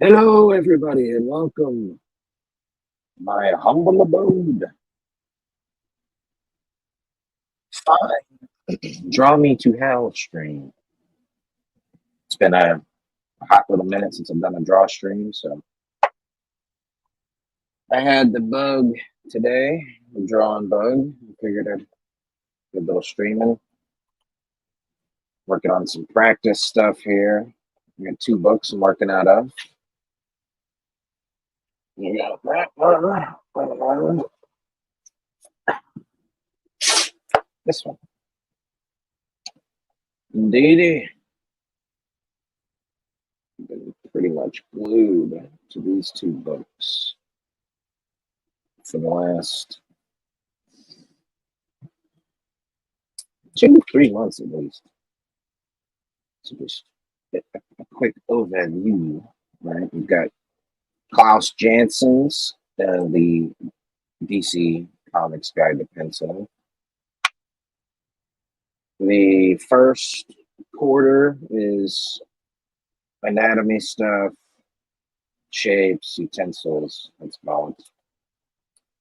Hello, everybody, and welcome to my humble abode. Fine. Draw me to hell stream. It's been a hot little minute since I've done a draw stream, so I had the bug today, the drawing bug. I figured I'd do a little streaming, working on some practice stuff here. I got two books I'm working out of. You got that one. This one. Indeedy. Been pretty much glued to these two books for the last 2 3 months at least. So just a quick overview, right? We've got Klaus Jansson's the DC Comics Guide to Pencil. The first quarter is anatomy stuff, shapes, utensils, that's about it.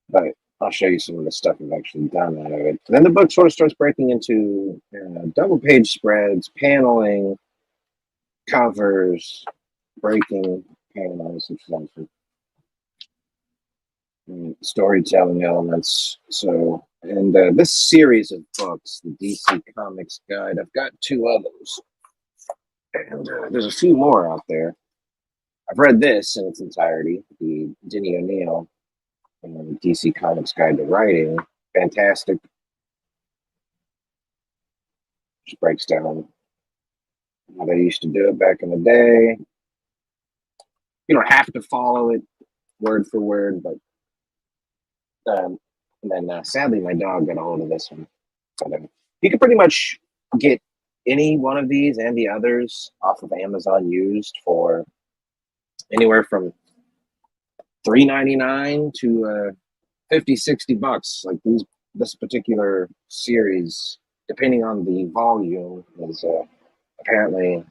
But I'll show you some of the stuff I've actually done out of it. And then the book sort of starts breaking into double page spreads, paneling, covers, breaking panels, which is awesome. Storytelling elements. So, and this series of books, the DC Comics Guide, I've got two others. And there's a few more out there. I've read this in its entirety, the Denny O'Neil DC Comics Guide to Writing. Fantastic. Just breaks down how they used to do it back in the day. You don't have to follow it word for word, but and then sadly my dog got a hold of this one. But you can pretty much get any one of these and the others off of Amazon used for anywhere from $3.99 to $50-$60. Like this particular series, depending on the volume, is apparently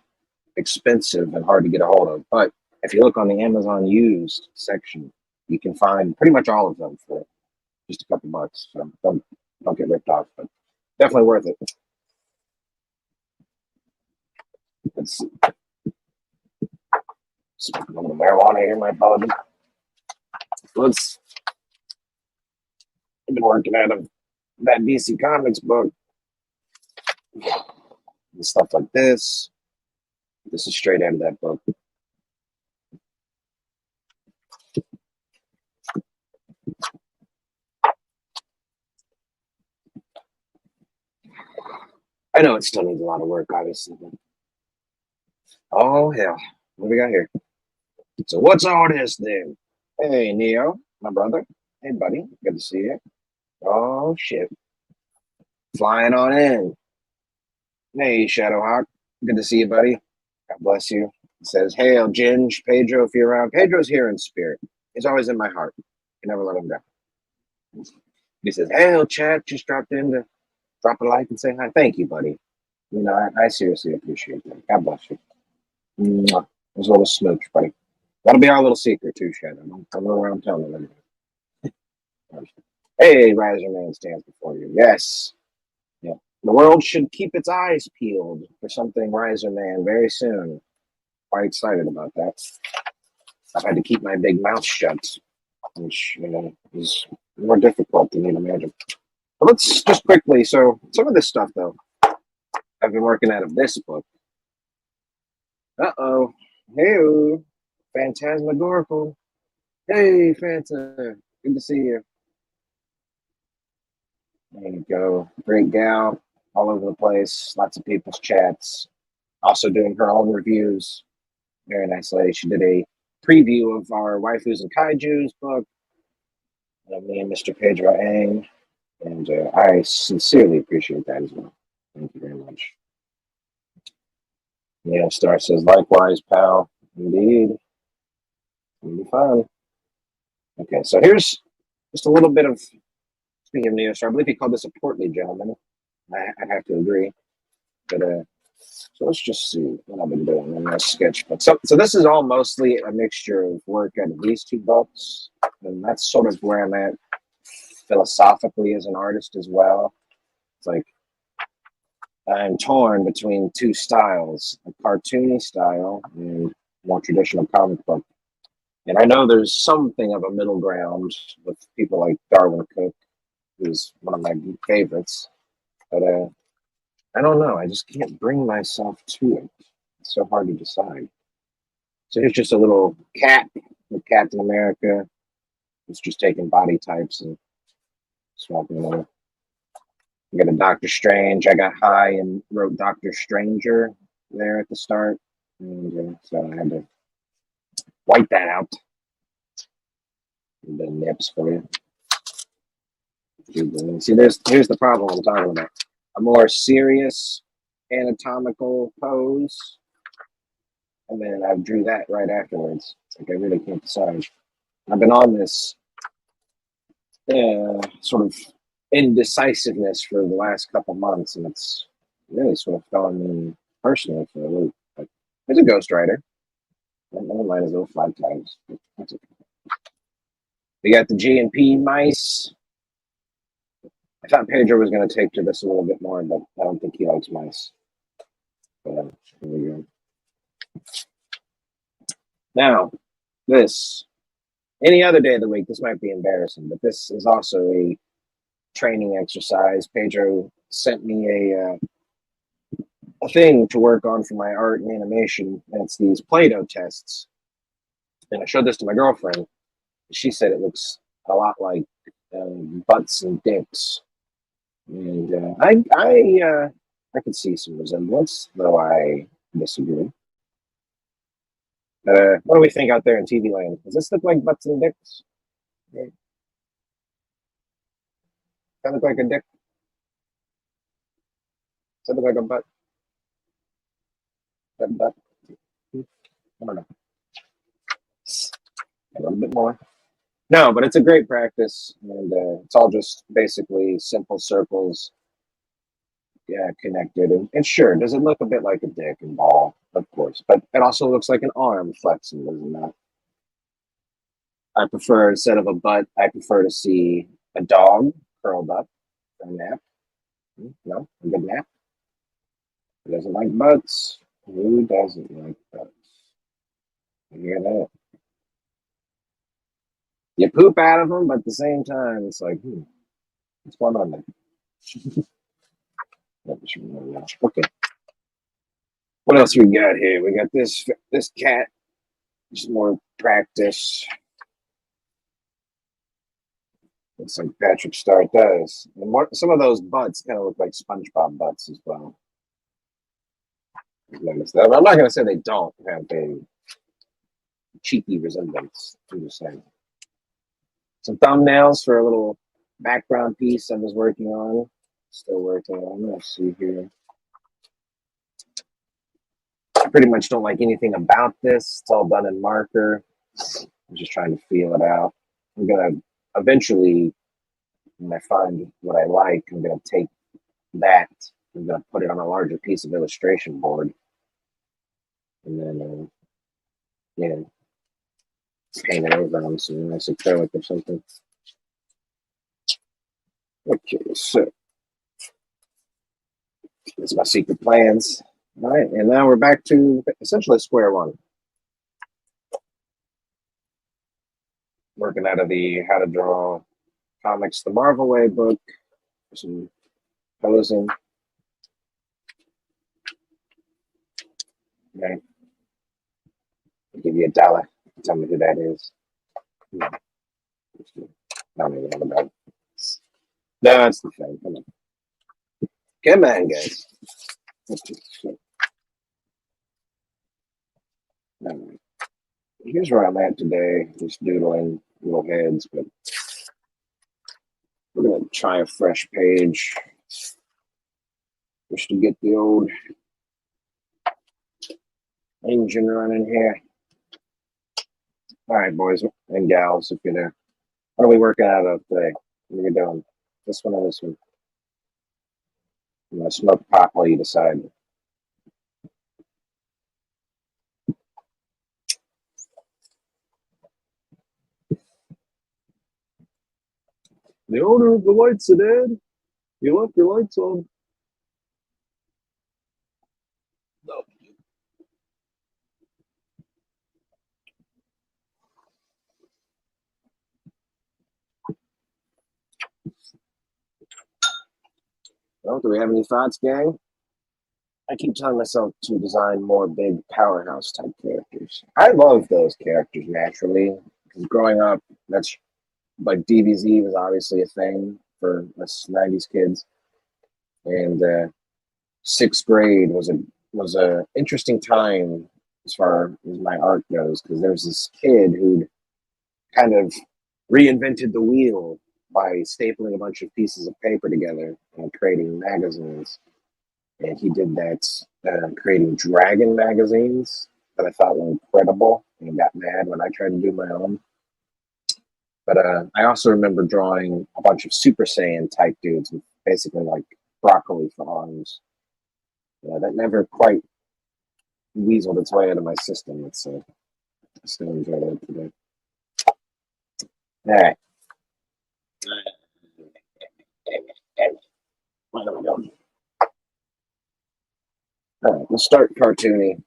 expensive and hard to get a hold of. But if you look on the Amazon used section, you can find pretty much all of them for just a couple bucks. So don't get ripped off, but definitely worth it. Let's see. Smoking a little marijuana here, my apologies. I've been working out of that DC Comics book and stuff like this. This is straight out of that book. I know it still needs a lot of work, obviously. But oh, hell. What do we got here? So what's all this then? Hey, Neo, my brother. Hey, buddy. Good to see you. Oh, shit. Flying on in. Hey, Shadowhawk. Good to see you, buddy. God bless you. It says, hail, Ginge, Pedro, if you're around. Pedro's here in spirit. He's always in my heart. You never let him go. He says, hail, chat. Just dropped in to drop a like and say hi. Thank you, buddy. You know, I seriously appreciate that. God bless you. Mwah. There's a little smooch, buddy. That'll be our little secret, too, Shadow. Don't go around telling them anything. Hey, Riser Man stands before you. Yes. Yeah. The world should keep its eyes peeled for something Riser Man very soon. Quite excited about that. I've had to keep my big mouth shut, which, you know, is more difficult than you'd imagine. But let's just quickly, so some of this stuff, though, I've been working out of this book. Uh-oh. Hey, Phantasmagorical. Hey, Fanta. Good to see you. There you go. Great gal. All over the place. Lots of people's chats. Also doing her own reviews. Very nice lady. She did a preview of our Waifus and Kaijus book. Me and Mr. Pedro Ang. And I sincerely appreciate that as well. Thank you very much. Yeah, Star says, likewise, pal. Indeed. It'll be fun. Okay, so here's just a little bit of, speaking of Neo Star, I believe he called this a portly gentleman. I'd have to agree. But So let's just see what I've been doing in my sketchbook. So this is all mostly a mixture of work out of these two books, and that's sort of where I'm at philosophically as an artist as well. It's like I'm torn between two styles, a cartoony style and more traditional comic book. And I know there's something of a middle ground with people like Darwin Cook, who's one of my favorites. But I don't know. I just can't bring myself to it. It's so hard to decide. So here's just a little cat with Captain America. It's just taking body types and swapping them over. I got a Doctor Strange. I got high and wrote Doctor Stranger there at the start. And so I had to wipe that out. The nips for you. See, here's the problem I'm talking about. A more serious anatomical pose, and then I drew that right afterwards. It's like I really can't decide. I've been on this sort of indecisiveness for the last couple months, and it's really sort of thrown me personally for a loop. But there's a Ghost Rider. Never mind his little flag tags. That's okay. We got the G and P mice. I thought Pedro was going to take to this a little bit more, but I don't think he likes mice. But here we go. Now, this, any other day of the week, this might be embarrassing, but this is also a training exercise. Pedro sent me a thing to work on for my art and animation. And it's these Play-Doh tests. And I showed this to my girlfriend. She said it looks a lot like butts and dicks. And I could see some resemblance, though I disagree. What do we think out there in TV land? Does this look like butts and dicks? Yeah. Does that look like a dick? Does that look like a butt? That butt? I don't know. A little bit more. No, but it's a great practice, and it's all just basically simple circles, connected. And sure, does it look a bit like a dick and ball? Of course, but it also looks like an arm flexing, does it not? I prefer, instead of a butt, I prefer to see a dog curled up for a nap. No, a good nap. Who doesn't like butts? Who doesn't like butts? You hear that? You poop out of them, but at the same time, it's like, what's going on there? Okay. What else we got here? We got this cat. Just more practice. Looks like Patrick Star does. And some of those butts kind of look like SpongeBob butts as well. I'm not going to say they don't have a cheeky resemblance. I'm just saying. Some thumbnails for a little background piece I was working on. Still working on. Let's see here. I pretty much don't like anything about this. It's all done in marker. I'm just trying to feel it out. I'm going to eventually, when I find what I like, I'm going to take that. I'm going to put it on a larger piece of illustration board. And then, paint it over on some nice acrylic or something. Okay, so that's my secret plans. All right, and now we're back to essentially square one. Working out of the How to Draw Comics the Marvel Way book. Some posing. Okay. I'll give you $1. Tell me who that is. I don't even know about it. No, it's the thing. Come on. Come on, guys. Here's where I'm at today. Just doodling little heads, but we're going to try a fresh page. Just to get the old engine running here. All right, boys and gals, if you're there. What are we working out of today? What are we doing? This one or this one? I'm going to smoke pot while you decide. The owner of the white sedan, you left your lights on. No. Well, do we have any thoughts, gang? I keep telling myself to design more big powerhouse type characters. I love those characters naturally because growing up, that's like DBZ was obviously a thing for us '90s kids, and sixth grade was a interesting time as far as my art goes because there was this kid who'd kind of reinvented the wheel by stapling a bunch of pieces of paper together and creating magazines. And he did that creating dragon magazines that I thought were incredible and got mad when I tried to do my own. But I also remember drawing a bunch of Super Saiyan type dudes with basically like broccoli for arms. That never quite weaseled its way out of my system. I still enjoy that today. All right. Where do we go? All right, let's start cartoony.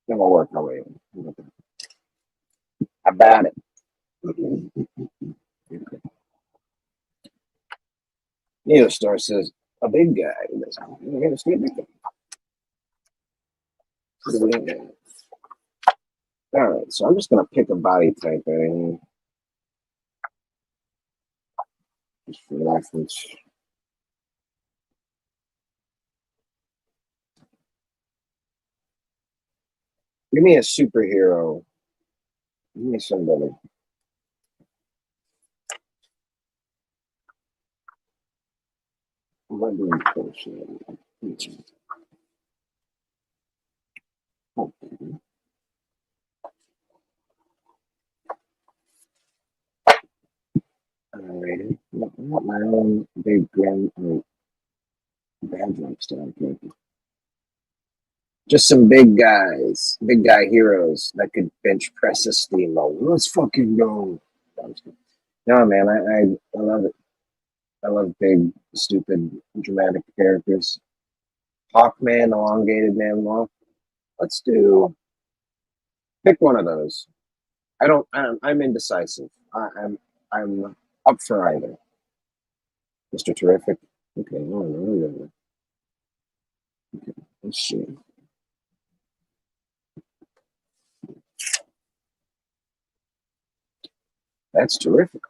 Then we'll work our way in. How about it? Neostar says, a big guy. You're going to see a big guy. All right, so I'm just going to pick a body type thing just for reference. Give me a superhero. Give me somebody. What do you person? Okay. Alrighty. I want my own big grand bad jump style character. Just some big guys, big guy heroes that could bench press a steamroller. Let's fucking go. No, man, I love it. I love big, stupid, dramatic characters. Hawkman, elongated man walk. Let's do pick one of those. I'm indecisive. I'm up for either. Mr. Terrific. Okay, no. Okay, let's see. That's terrific.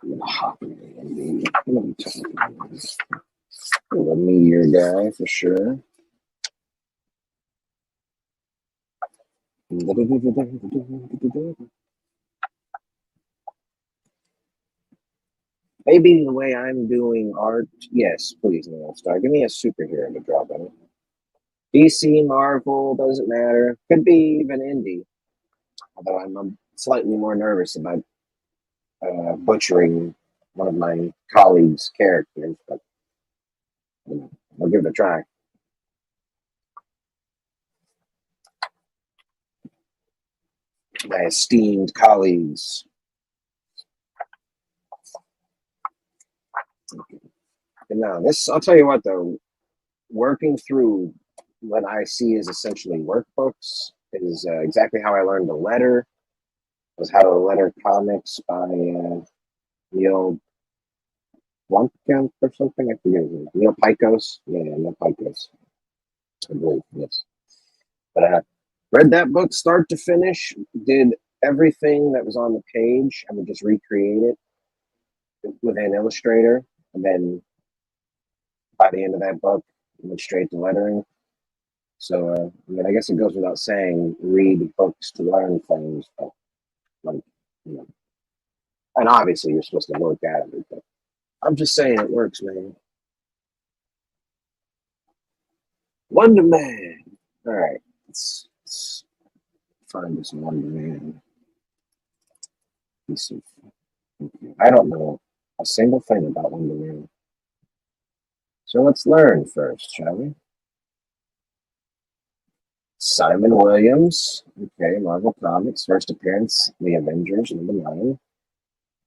I'm gonna hop in the a meteor guy for sure. Maybe the way I'm doing art, yes, please, no star. Give me a superhero to draw better. DC, Marvel, doesn't matter. Could be even indie. Although I'm slightly more nervous about butchering one of my colleagues' characters, but I'll give it a try. My esteemed colleagues. And now this, I'll tell you what though, working through what I see as essentially workbooks is exactly how I learned to letter. Was how to letter comics by Neil Blomkamp or something. I forget his name. Neil Picos. Yeah, Neil Picos. I believe, yes. But I read that book start to finish, did everything that was on the page. I would just recreate it with an illustrator. And then by the end of that book, went straight to lettering. So, I mean, I guess it goes without saying, read books to learn things. But, like, you know, and obviously you're supposed to work at it. But I'm just saying it works, man. Wonder Man. All right, let's find this Wonder Man. I don't know a single thing about Wonder Man. So let's learn first, shall we? Simon Williams, okay, Marvel Comics, first appearance, The Avengers, #9,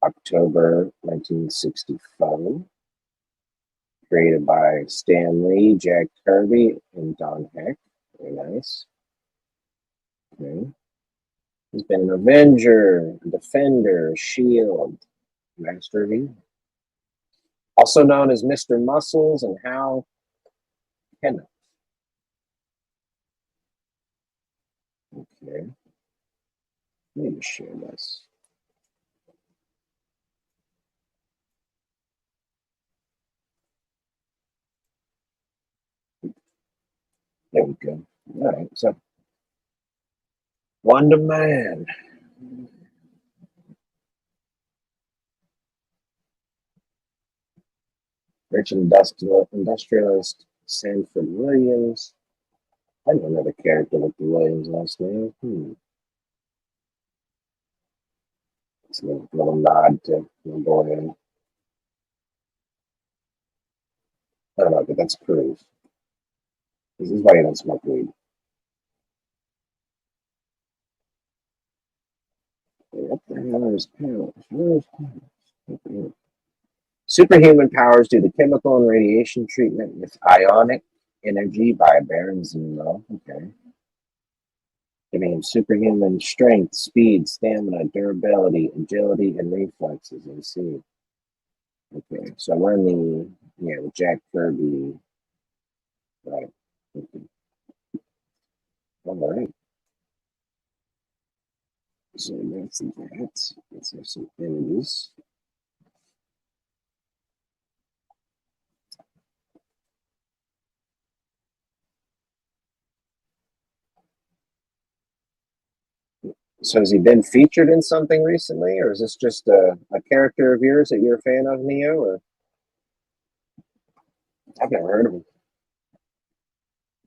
October 1965. Created by Stan Lee, Jack Kirby, and Don Heck. Very nice. Okay. He's been an Avenger, Defender, Shield, Master V. Also known as Mr. Muscles and Hal Kenneth. Okay. Let me share this. There we go. All right. So, Wonder Man. Rich industrialist Sanford Williams. I know another character with the Williams last name. It's a little nod to my boy. I don't know, but that's Cruz. This is why you don't smoke weed. What the hell is powers? Where is powers? Superhuman powers due to chemical and radiation treatment with ionic energy by Baron Zemo. Okay. Giving him superhuman strength, speed, stamina, durability, agility, and reflexes. I see. Okay, so we're in the Jack Kirby. Right. Okay. All right. So that's that. Let's have some images. So has he been featured in something recently, or is this just a character of yours that you're a fan of, Neo? Or I've never heard of him.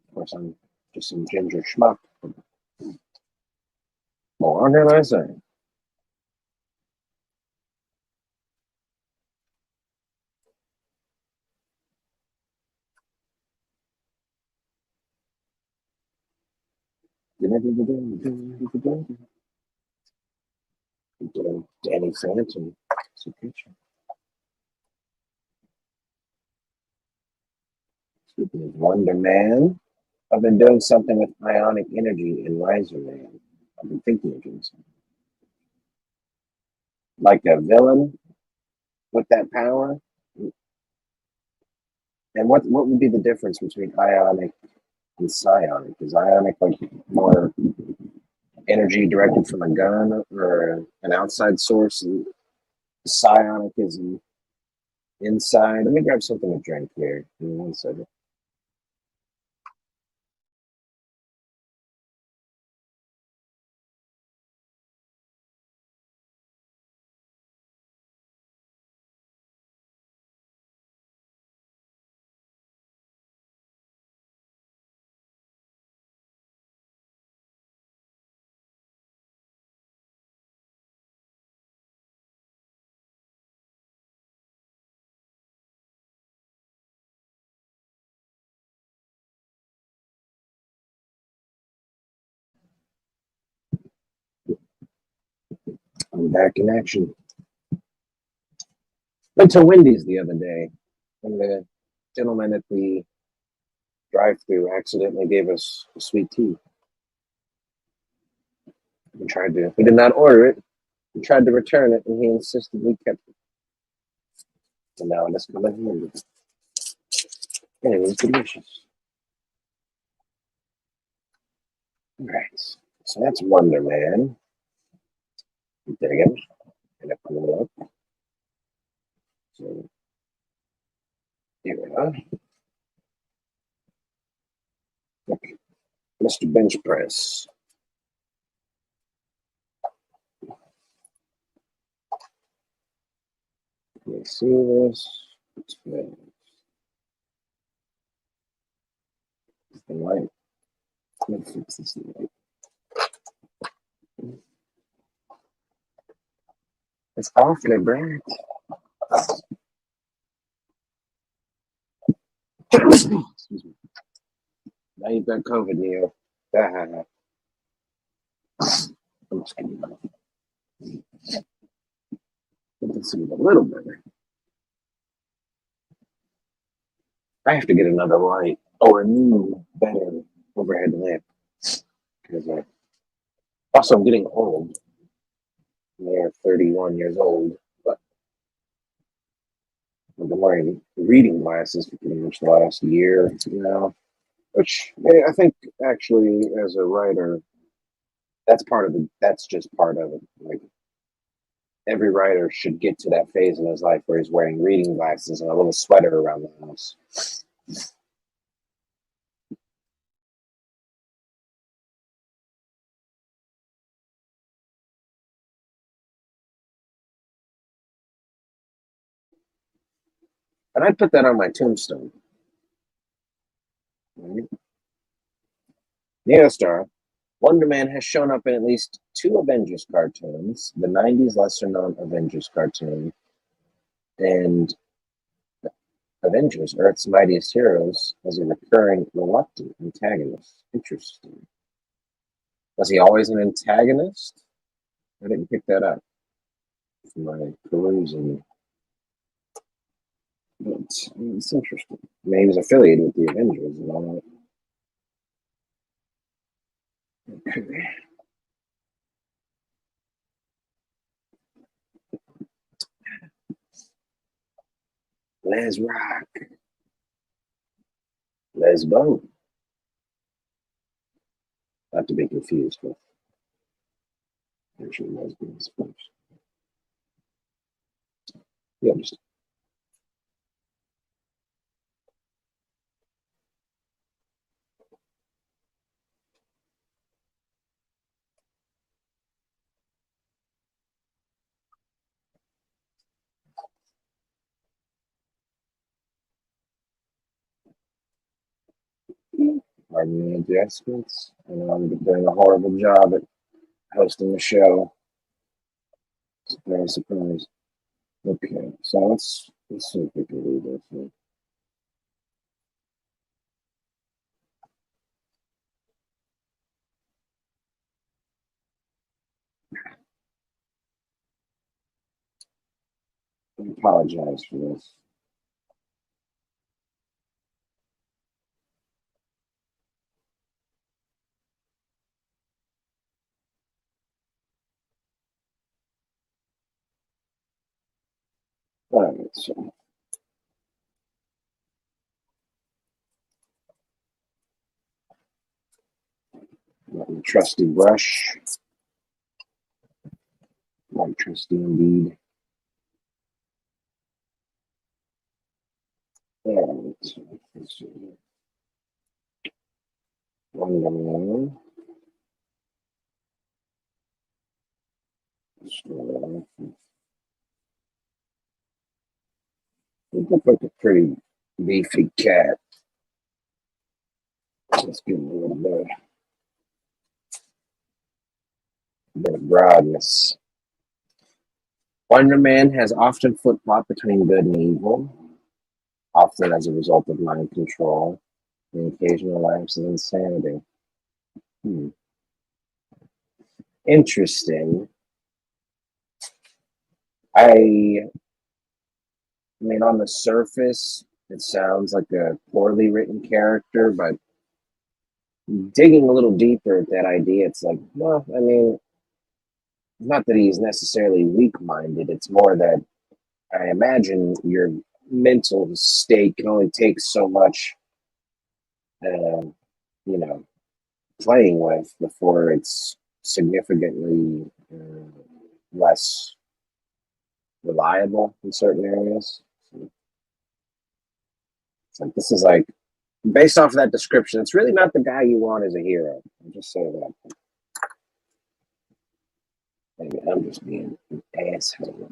Of course, I'm just some ginger schmuck. More can I say? Danny Phantom. It's a picture. Speaking of Wonder Man, I've been doing something with ionic energy in Riser Man. I've been thinking of doing something. Like a villain with that power. And what would be the difference between ionic and psionic? Is ionic like more energy directed from a gun or an outside source? And psionic is inside. Let me grab something to drink here. Give me 1 second. I'm back in action. Went to Wendy's the other day, and the gentleman at the drive-through accidentally gave us sweet tea. We did not order it. We tried to return it, and he insisted we kept it. So now it is coming in. And it was delicious. All right, so that's Wonder Man. There you go. And I pull it up. So here we are. Okay. Mr. Bench Press. Can you see this? It's good. The light. Let me fix this light. It's awfully bright. get that COVID, Neo. I'm just kidding. This is a little better. I have to get another light or a new, better overhead lamp. Because also, I'm getting old. I'm 31 years old, but I've been wearing reading glasses for pretty much the last year now. Which I think actually, as a writer, that's part of it. That's just part of it. Like every writer should get to that phase in his life where he's wearing reading glasses and a little sweater around the house. And I'd put that on my tombstone. Right? Neostar, Wonder Man has shown up in at least 2 Avengers cartoons, the 90s lesser known Avengers cartoon, and Avengers, Earth's Mightiest Heroes, as a recurring reluctant antagonist. Interesting. Was he always an antagonist? I didn't pick that up from my perusing. But it's interesting. I mean, he was affiliated with the Avengers and all that. Okay. Les Rock. Lesbo. Not to be confused with actually lesbians first. You understand. Pardon the adjustments. I know I'm doing a horrible job at hosting the show. Surprise, surprise. Okay, so let's see if we can read this. I apologize for this. All right, so got my trusty brush. My trusty indeed. All right, so let's see. Wonder Man. It looks like a pretty beefy cat. Let's give him a little bit of broadness. Wonder Man has often flip-flopped between good and evil, often as a result of mind control and occasional lapses of insanity. Interesting. I mean, on the surface, it sounds like a poorly written character, but digging a little deeper at that idea, it's like, well, I mean, not that he's necessarily weak-minded. It's more that I imagine your mental state can only take so much, you know, playing with before it's significantly less reliable in certain areas. So it's like this is like based off of that description. It's really not the guy you want as a hero. I'll just say that. Maybe I'm just being an asshole.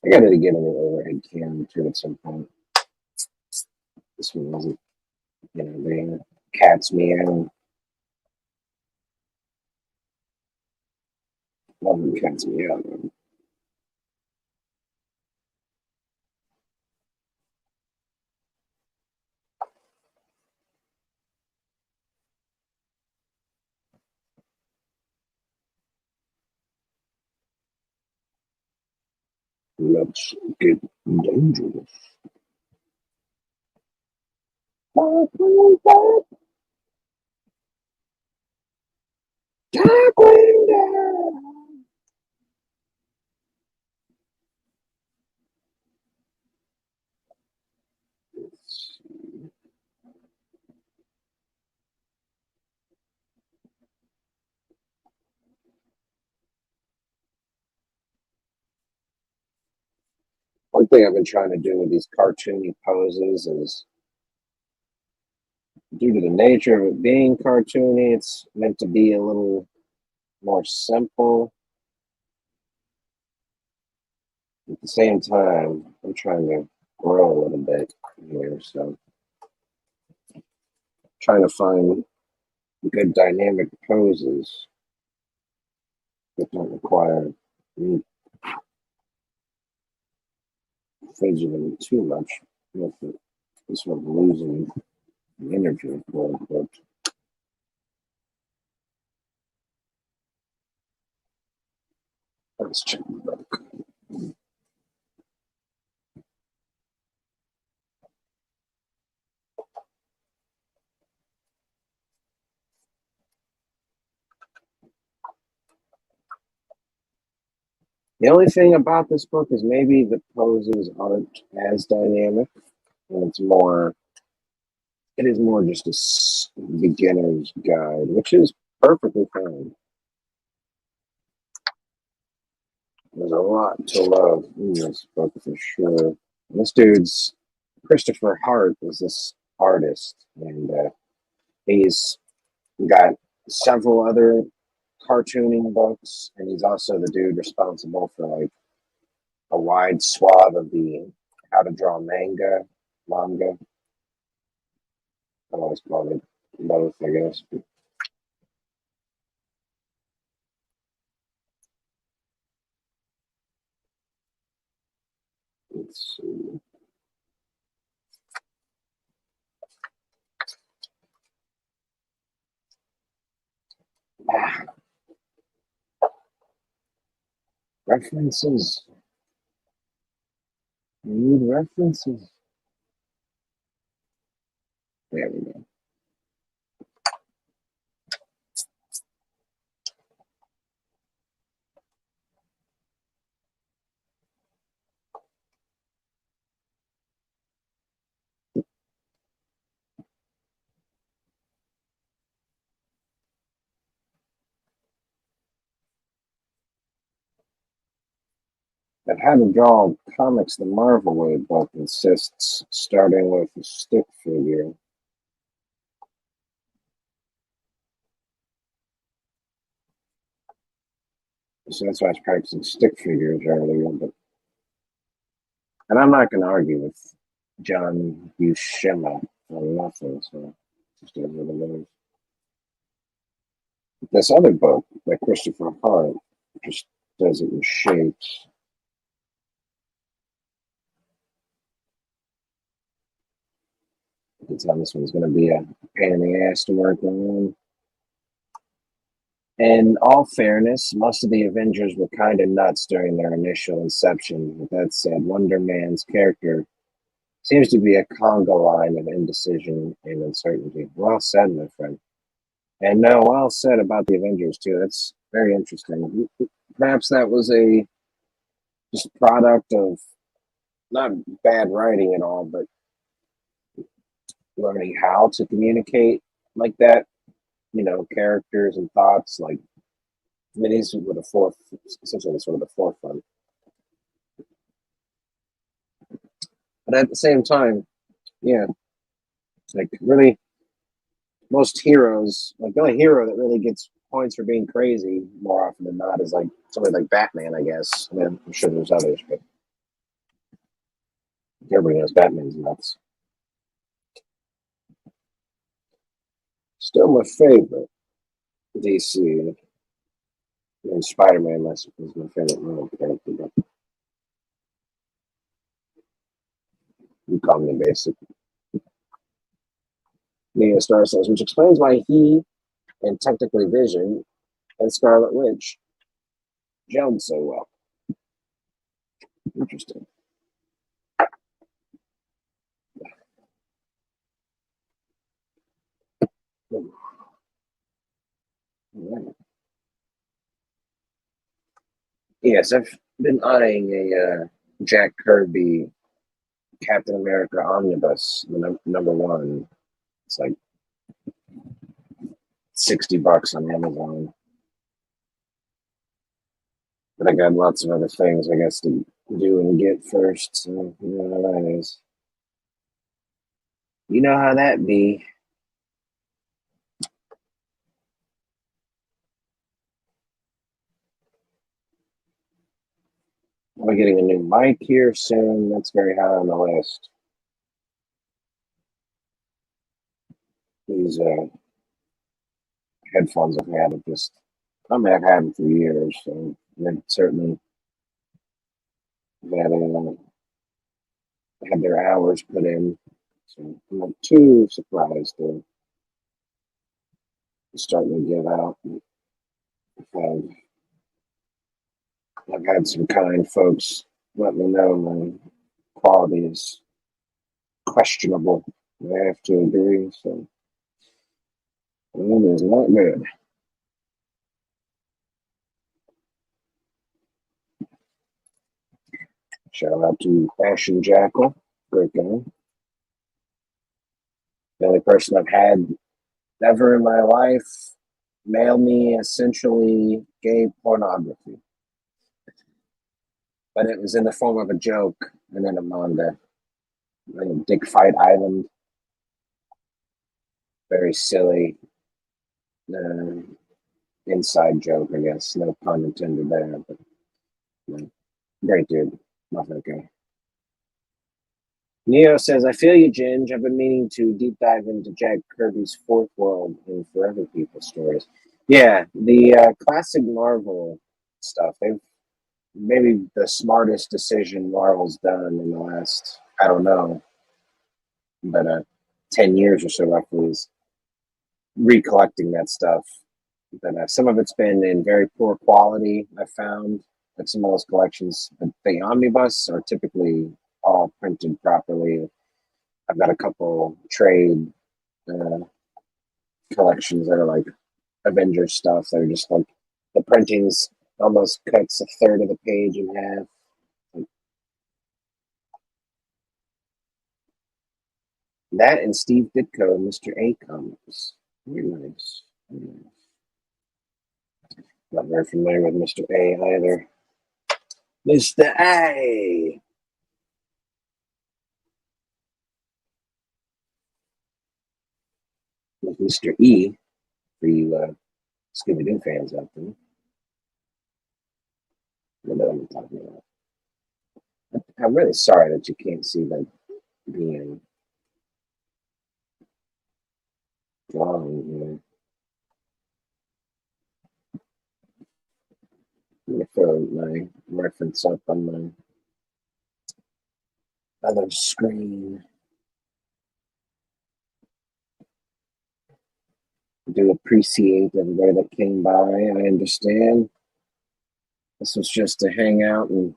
I got to get an overhead cam too at some point. This one wasn't, the cats meow. Love when cats meow. I Let's get dangerous. Darkwing Duck. One thing I've been trying to do with these cartoony poses is, due to the nature of it being cartoony, it's meant to be a little more simple. At the same time, I'm trying to grow a little bit here, so trying to find good dynamic poses that don't require me fidgeting too much with it. Sort of losing the energy, quote unquote. Let's check the book. The only thing about this book is maybe the poses aren't as dynamic, and it is more just a beginner's guide, which is perfectly fine. There's a lot to love in this book for sure. And this dude's Christopher Hart is this artist, and he's got several other cartooning books, and he's also the dude responsible for like a wide swath of the how to draw manga. I always call it both, I guess. Let's see. Ah, references. We need references. There we go. That How to Draw Comics the Marvel Way book insists starting with a stick figure. So that's why I was practicing stick figures earlier. And I'm not going to argue with John Buscema on nothing, so just as what it is. This other book by Christopher Hart just does it in shapes. I can tell this one's going to be a pain in the ass to work on. In all fairness, most of the Avengers were kind of nuts during their initial inception. With that said, Wonder Man's character seems to be a conga line of indecision and uncertainty. Well said, my friend. And no, well said about the Avengers too. That's very interesting. Perhaps that was a just product of not bad writing at all, but learning how to communicate like that. Characters and thoughts. Like, I mean, he's with essentially sort of the forefront. But at the same time, yeah, like really, most heroes, like the only hero that really gets points for being crazy more often than not is like somebody like Batman, I guess. I mean, I'm sure there's others, but everybody knows Batman's nuts. Still my favorite DC. And Spider-Man is my favorite Marvel character, but you call me basic. Neo Star says, which explains why he and technically Vision and Scarlet Witch gelled so well. Interesting. All right. Yes, I've been eyeing a Jack Kirby Captain America omnibus, the number one. It's like $60 on Amazon. But I got lots of other things I guess to do and get first. So you know how that is. You know how that be. I'm getting a new mic here soon. That's very high on the list. These headphones I've had have just, I mean, I've had them for years, so they've certainly had their hours put in. So I'm not too surprised they're starting to give out. I've had some kind folks let me know my quality is questionable. I have to agree, so it is not good. Shout out to Fashion Jackal, great guy. The only person I've had ever in my life mail me essentially gay pornography, but it was in the form of a joke and then a manga. Like Dick Fight Island, very silly uh, inside joke, I guess. No pun intended there, but you know, great dude. Love that guy. Neo says, I feel you, Ginge. I've been meaning to deep dive into Jack Kirby's Fourth World and Forever People stories. Yeah, the classic Marvel stuff. They've maybe the smartest decision Marvel's done in the last, I don't know, but 10 years or so roughly is recollecting that stuff. But some of it's been in very poor quality, I found. Like some of those collections, the omnibus are typically all printed properly. I've got a couple trade uh, collections that are like Avengers stuff that are just like the printings almost cuts a third of the page in half. That and Steve Ditko and Mr. A comics. Very nice. Very nice. Not very familiar with Mr. A either. Mr. A. With Mr. E for you Scooby Doo fans out there. You know what I'm talking about. I'm really sorry that you can't see that being drawing here. I'm gonna throw my reference up on my other screen. I do appreciate everybody that came by. I understand. This was just to hang out and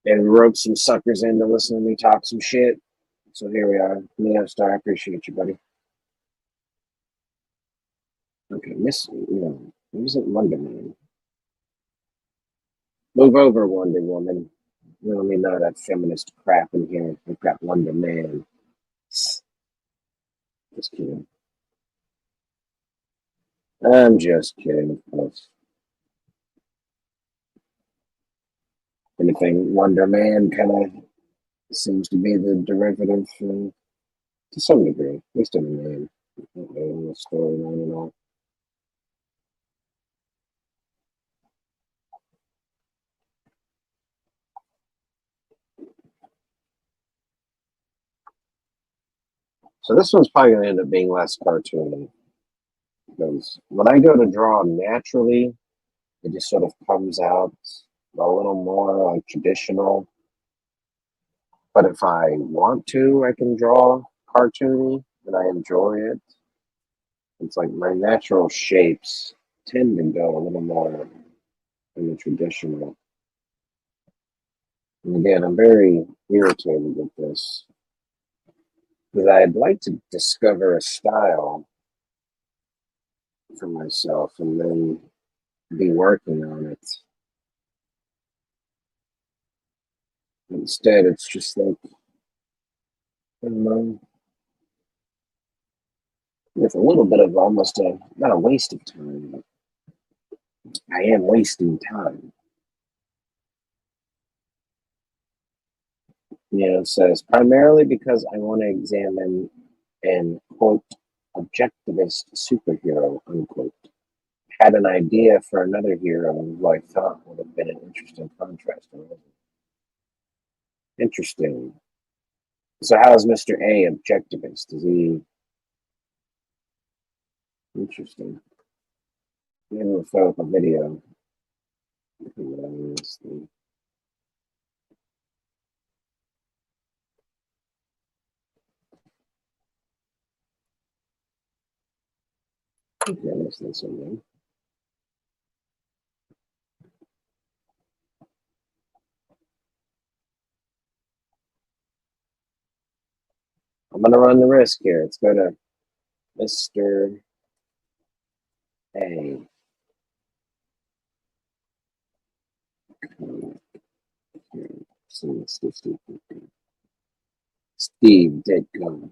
rope some suckers in to listen to me talk some shit. So here we are. Neo Star, I appreciate you, buddy. Okay, who's it Wonder Man? Move over, Wonder Woman. We don't need none of that feminist crap in here. We've got Wonder Man. Just kidding. I'm just kidding, of course. Anything Wonder Man kind of seems to be the derivative to some degree, at least in the name. Not really in the storyline and all. So this one's probably going to end up being less cartoony because when I go to draw naturally, it just sort of comes out a little more like traditional. But if I want to, I can draw cartoony and I enjoy it. It's like my natural shapes tend to go a little more in the traditional. And again, I'm very irritated with this because I'd like to discover a style for myself and then be working on it. Instead, it's just like, I don't know, it's a little bit of almost a, not a waste of time, but I am wasting time. It says primarily because I want to examine an quote objectivist superhero unquote. Had an idea for another hero who I thought would have been an interesting contrast. Interesting. So how is Mr. A objectivist? Is he interesting? Maybe we'll throw up a video. Okay, let's do something. I'm gonna run the risk here. Let's go to Mr. A. Steve Ditko.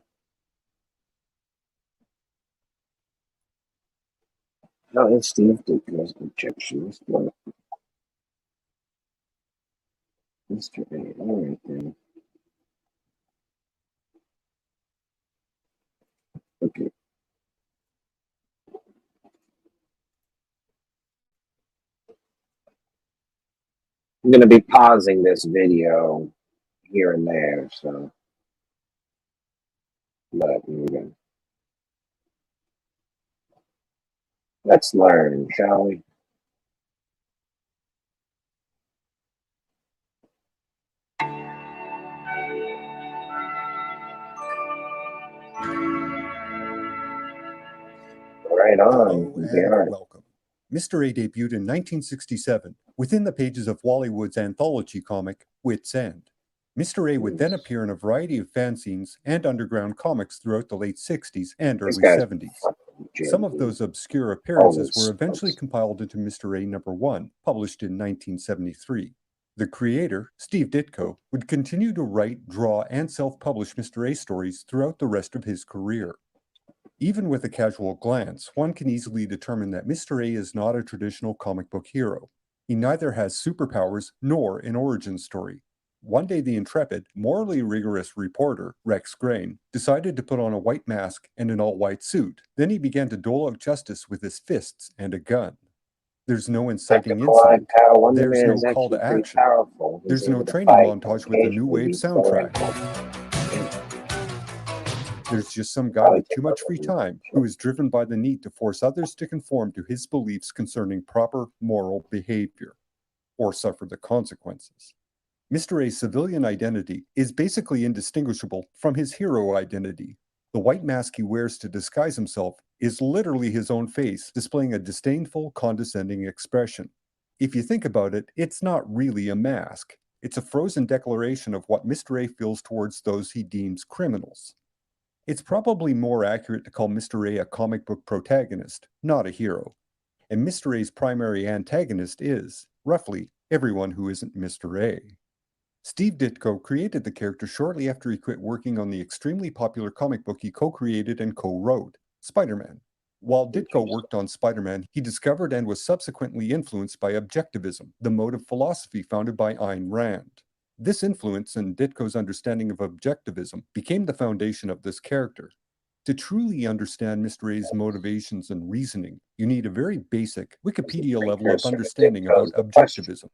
How is Steve Ditko's objections? Mr. A. All right then. Okay. I'm going to be pausing this video here and there, so. But here we go. Let's learn, shall we? Right on. Hello and welcome. Mr. A debuted in 1967 within the pages of Wallywood's anthology comic, Wit's End. Mr. A would then appear in a variety of fanzines and underground comics throughout the late 60s and early 70s. Some of those obscure appearances were eventually compiled into Mr. A #1, published in 1973. The creator, Steve Ditko, would continue to write, draw, and self-publish Mr. A stories throughout the rest of his career. Even with a casual glance, one can easily determine that Mr. A is not a traditional comic book hero. He neither has superpowers nor an origin story. One day the intrepid, morally rigorous reporter, Rex Grain, decided to put on a white mask and an all-white suit. Then he began to dole out justice with his fists and a gun. There's no inciting incident. There's no call to action. There's no training montage with a new wave soundtrack. There's just some guy with too much free time who is driven by the need to force others to conform to his beliefs concerning proper moral behavior, or suffer the consequences. Mr. A's civilian identity is basically indistinguishable from his hero identity. The white mask he wears to disguise himself is literally his own face, displaying a disdainful, condescending expression. If you think about it, it's not really a mask. It's a frozen declaration of what Mr. A feels towards those he deems criminals. It's probably more accurate to call Mr. A a comic book protagonist, not a hero. And Mr. A's primary antagonist is, roughly, everyone who isn't Mr. A. Steve Ditko created the character shortly after he quit working on the extremely popular comic book he co-created and co-wrote, Spider-Man. While Ditko worked on Spider-Man, he discovered and was subsequently influenced by objectivism, the mode of philosophy founded by Ayn Rand. This influence and Ditko's understanding of objectivism became the foundation of this character. To truly understand Mr. A's motivations and reasoning, you need a very basic, Wikipedia level of understanding about objectivism.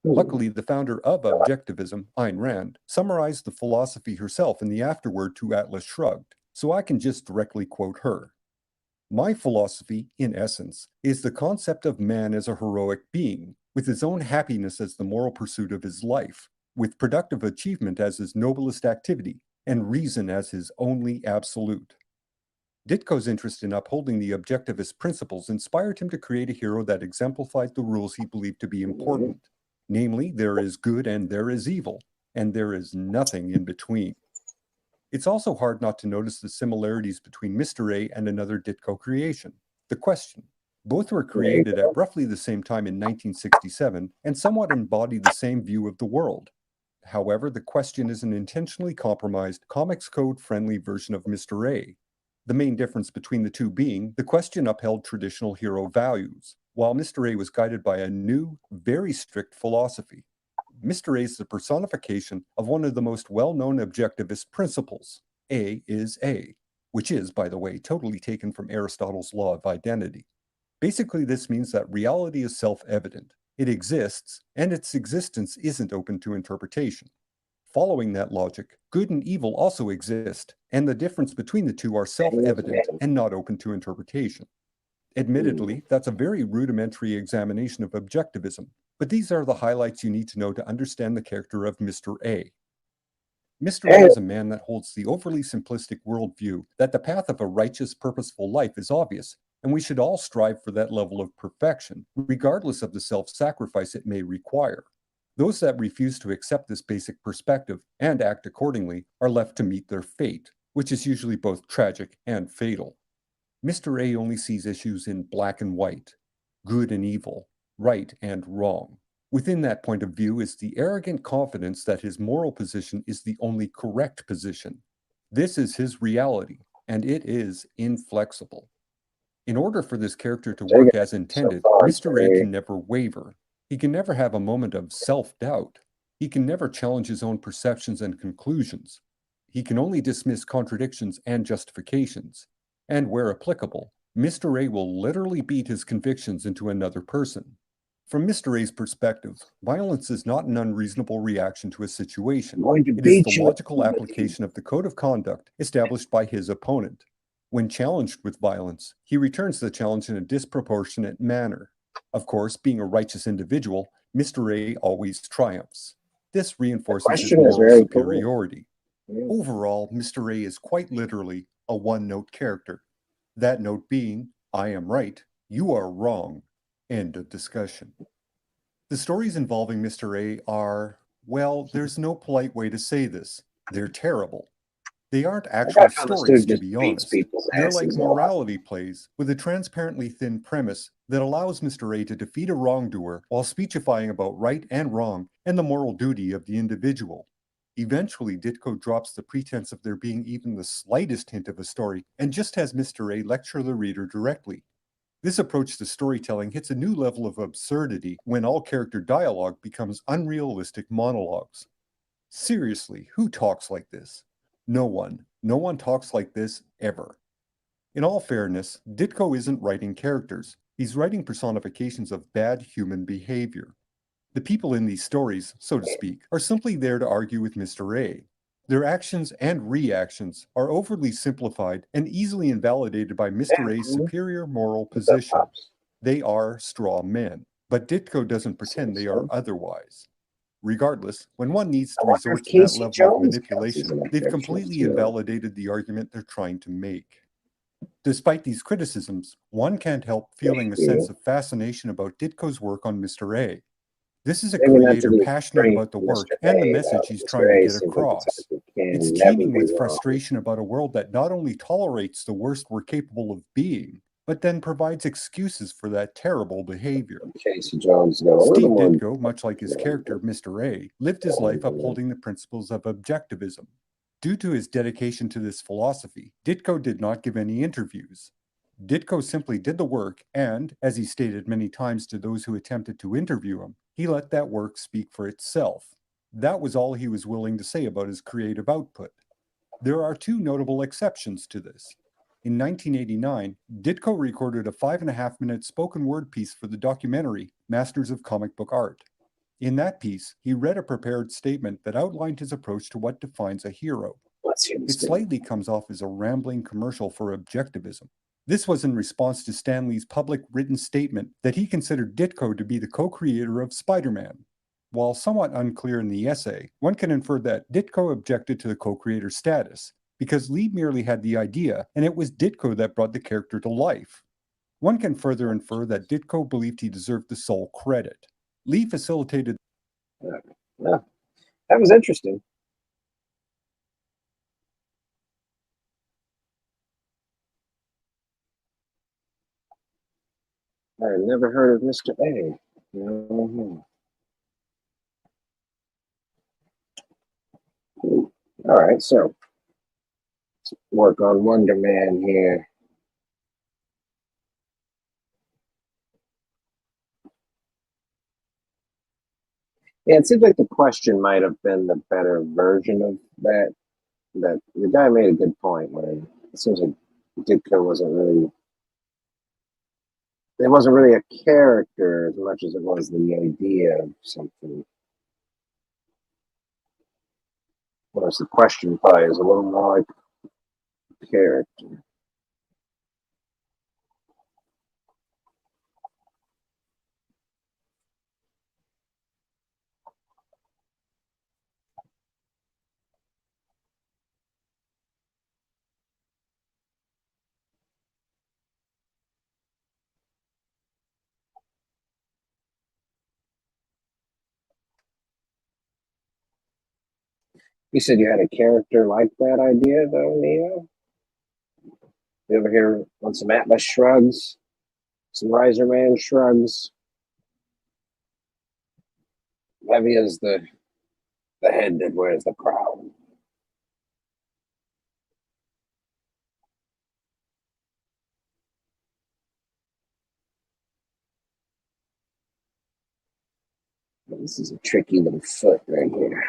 Luckily, the founder of objectivism, Ayn Rand, summarized the philosophy herself in the afterword to Atlas Shrugged, so I can just directly quote her. My philosophy, in essence, is the concept of man as a heroic being, with his own happiness as the moral pursuit of his life, with productive achievement as his noblest activity, and reason as his only absolute. Ditko's interest in upholding the objectivist principles inspired him to create a hero that exemplified the rules he believed to be important. Namely, there is good and there is evil, and there is nothing in between. It's also hard not to notice the similarities between Mr. A and another Ditko creation, The Question. Both were created at roughly the same time in 1967 and somewhat embody the same view of the world. However, The Question is an intentionally compromised, Comics Code-friendly version of Mr. A. The main difference between the two being, The Question upheld traditional hero values, while Mr. A was guided by a new, very strict philosophy. Mr. A is the personification of one of the most well-known objectivist principles, A is A, which is, by the way, totally taken from Aristotle's law of identity. Basically, this means that reality is self-evident. It exists, and its existence isn't open to interpretation. Following that logic, good and evil also exist, and the difference between the two are self-evident and not open to interpretation. Admittedly, that's a very rudimentary examination of objectivism, but these are the highlights you need to know to understand the character of Mr. A. Mr. A is a man that holds the overly simplistic worldview that the path of a righteous, purposeful life is obvious, and we should all strive for that level of perfection, regardless of the self-sacrifice it may require. Those that refuse to accept this basic perspective and act accordingly are left to meet their fate, which is usually both tragic and fatal. Mr. A only sees issues in black and white, good and evil, right and wrong. Within that point of view is the arrogant confidence that his moral position is the only correct position. This is his reality, and it is inflexible. In order for this character to work as intended, Mr. A can never waver. He can never have a moment of self-doubt. He can never challenge his own perceptions and conclusions. He can only dismiss contradictions and justifications. And where applicable, Mr. A will literally beat his convictions into another person. From Mr. A's perspective, violence is not an unreasonable reaction to a situation. It is the logical application of the code of conduct established by his opponent. When challenged with violence, he returns the challenge in a disproportionate manner. Of course, being a righteous individual, Mr. A always triumphs. This reinforces his moral superiority. Overall, Mr. A is quite literally a one-note character. That note being, I am right, you are wrong. End of discussion. The stories involving Mr. A are, well, there's no polite way to say this. They're terrible. They aren't actual stories, to be honest. They're like morality plays with a transparently thin premise that allows Mr. A to defeat a wrongdoer while speechifying about right and wrong and the moral duty of the individual. Eventually, Ditko drops the pretense of there being even the slightest hint of a story and just has Mr. A lecture the reader directly. This approach to storytelling hits a new level of absurdity when all character dialogue becomes unrealistic monologues. Seriously, who talks like this? No one. No one talks like this ever. In all fairness, Ditko isn't writing characters. He's writing personifications of bad human behavior. The people in these stories, so to speak, are simply there to argue with Mr. A. Their actions and reactions are overly simplified and easily invalidated by Mr. A's superior moral position. They are straw men, but Ditko doesn't pretend they are otherwise. Regardless, when one needs to resort to that level of manipulation, they've completely invalidated the argument they're trying to make. Despite these criticisms, one can't help feeling a sense of fascination about Ditko's work on Mr. A. This is a creator passionate about the work and the message he's trying to get across. It's teeming with frustration about a world that not only tolerates the worst we're capable of being, but then provides excuses for that terrible behavior. Steve Ditko, much like his character Mr. A, lived his life upholding the principles of objectivism. Due to his dedication to this philosophy, Ditko did not give any interviews. Ditko simply did the work and, as he stated many times to those who attempted to interview him, he let that work speak for itself. That was all he was willing to say about his creative output. There are two notable exceptions to this. In 1989, Ditko recorded a 5.5-minute spoken word piece for the documentary Masters of Comic Book Art. In that piece, he read a prepared statement that outlined his approach to what defines a hero. It slightly comes off as a rambling commercial for objectivism. This was in response to Stan Lee's public written statement that he considered Ditko to be the co-creator of Spider-Man. While somewhat unclear in the essay, one can infer that Ditko objected to the co-creator status, because Lee merely had the idea, and it was Ditko that brought the character to life. One can further infer that Ditko believed he deserved the sole credit. Lee facilitated Yeah, that was interesting. I had never heard of Mr. A. Mhm. All right, so work on Wonder Man here. Yeah, it seems like the question might have been the better version of that. That the guy made a good point where it seems like Ditko wasn't really. It wasn't really a character as much as it was the idea of something. Whereas the question probably is a little more like character. You said you had a character like that idea, though, Neo? You ever hear on some Atlas shrugs, some Riser Man shrugs? Heavy as the head that wears the crown. This is a tricky little foot right here.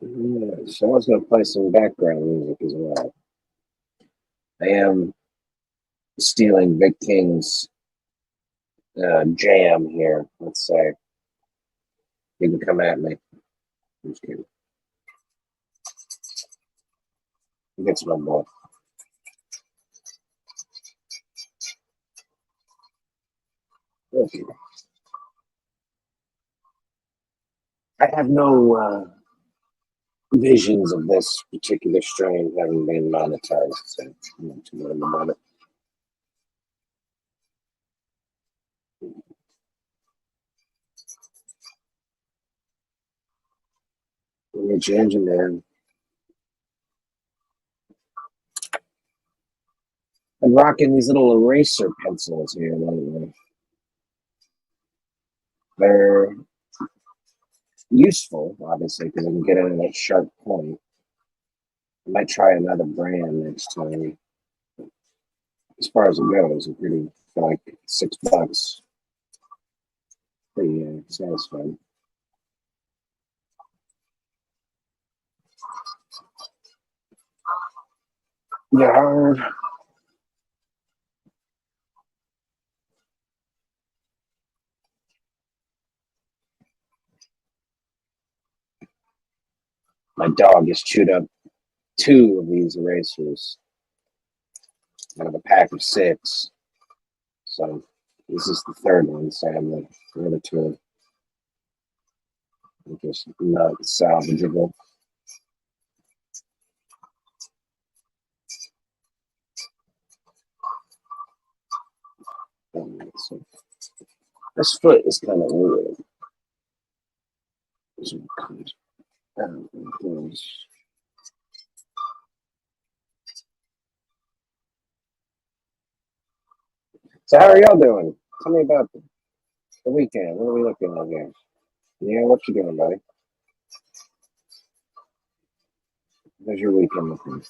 Yeah, so I was going to play some background music as well. I am stealing Vic King's jam here, let's say. You can come at me. I'm just kidding. Get some more. Okay. I have no visions of this particular strain having been monetized, so I'm not too worried about it. Let me change it, man. I'm rocking these little eraser pencils here lately. They're useful, obviously, because I can get in at that sharp point. I might try another brand next time. As far as it goes, I'm pretty for like $6. Pretty satisfying. Yeah, my dog has chewed up 2 of these erasers out of a pack of 6. So this is the third one, sadly. The other 2 are just not salvageable. So this foot is kind of weird. So how are y'all doing? Tell me about the weekend. What are we looking at here? Yeah, what you doing, buddy? How's your weekend looking?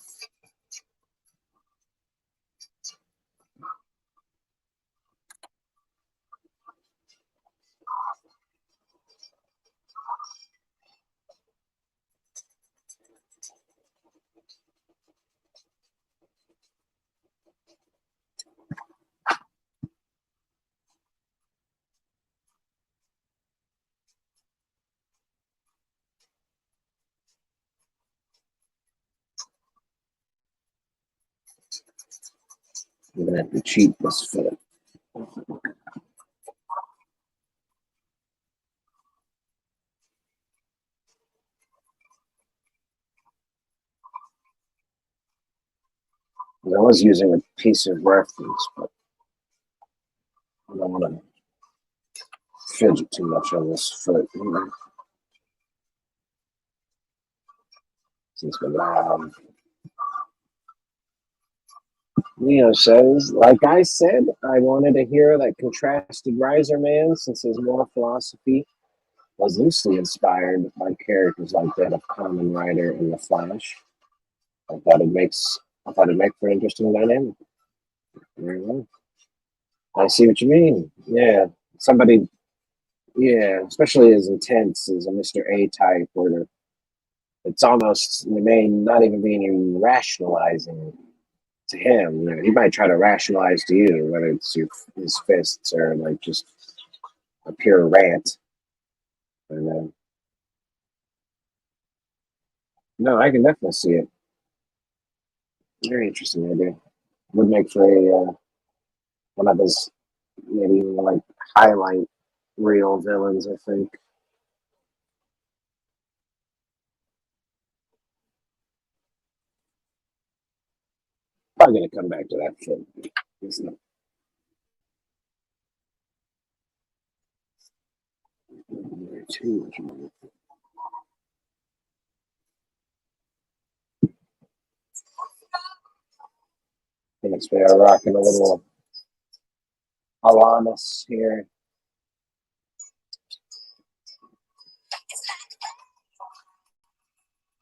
You're gonna have to cheat this foot. I was using a piece of reference, but I don't want to fidget too much on this foot. Since we're loud. Neo says, like I said, I wanted a hero that contrasted Riser Man since his moral philosophy was loosely inspired by characters like that of Kamen Rider and The Flash. I thought it'd make for an interesting dynamic. Very well. I see what you mean. Yeah. Somebody especially as intense as a Mr. A type where it's almost you may not even be any rationalizing to him. He might try to rationalize to you, whether it's his fists or like just a pure rant. And no, I can definitely see it. Very interesting idea. Would make for a one of his maybe even like highlight real villains. I think. Probably gonna come back to that film. Isn't it? Too much money. Thinks we are rocking a little Alanis here.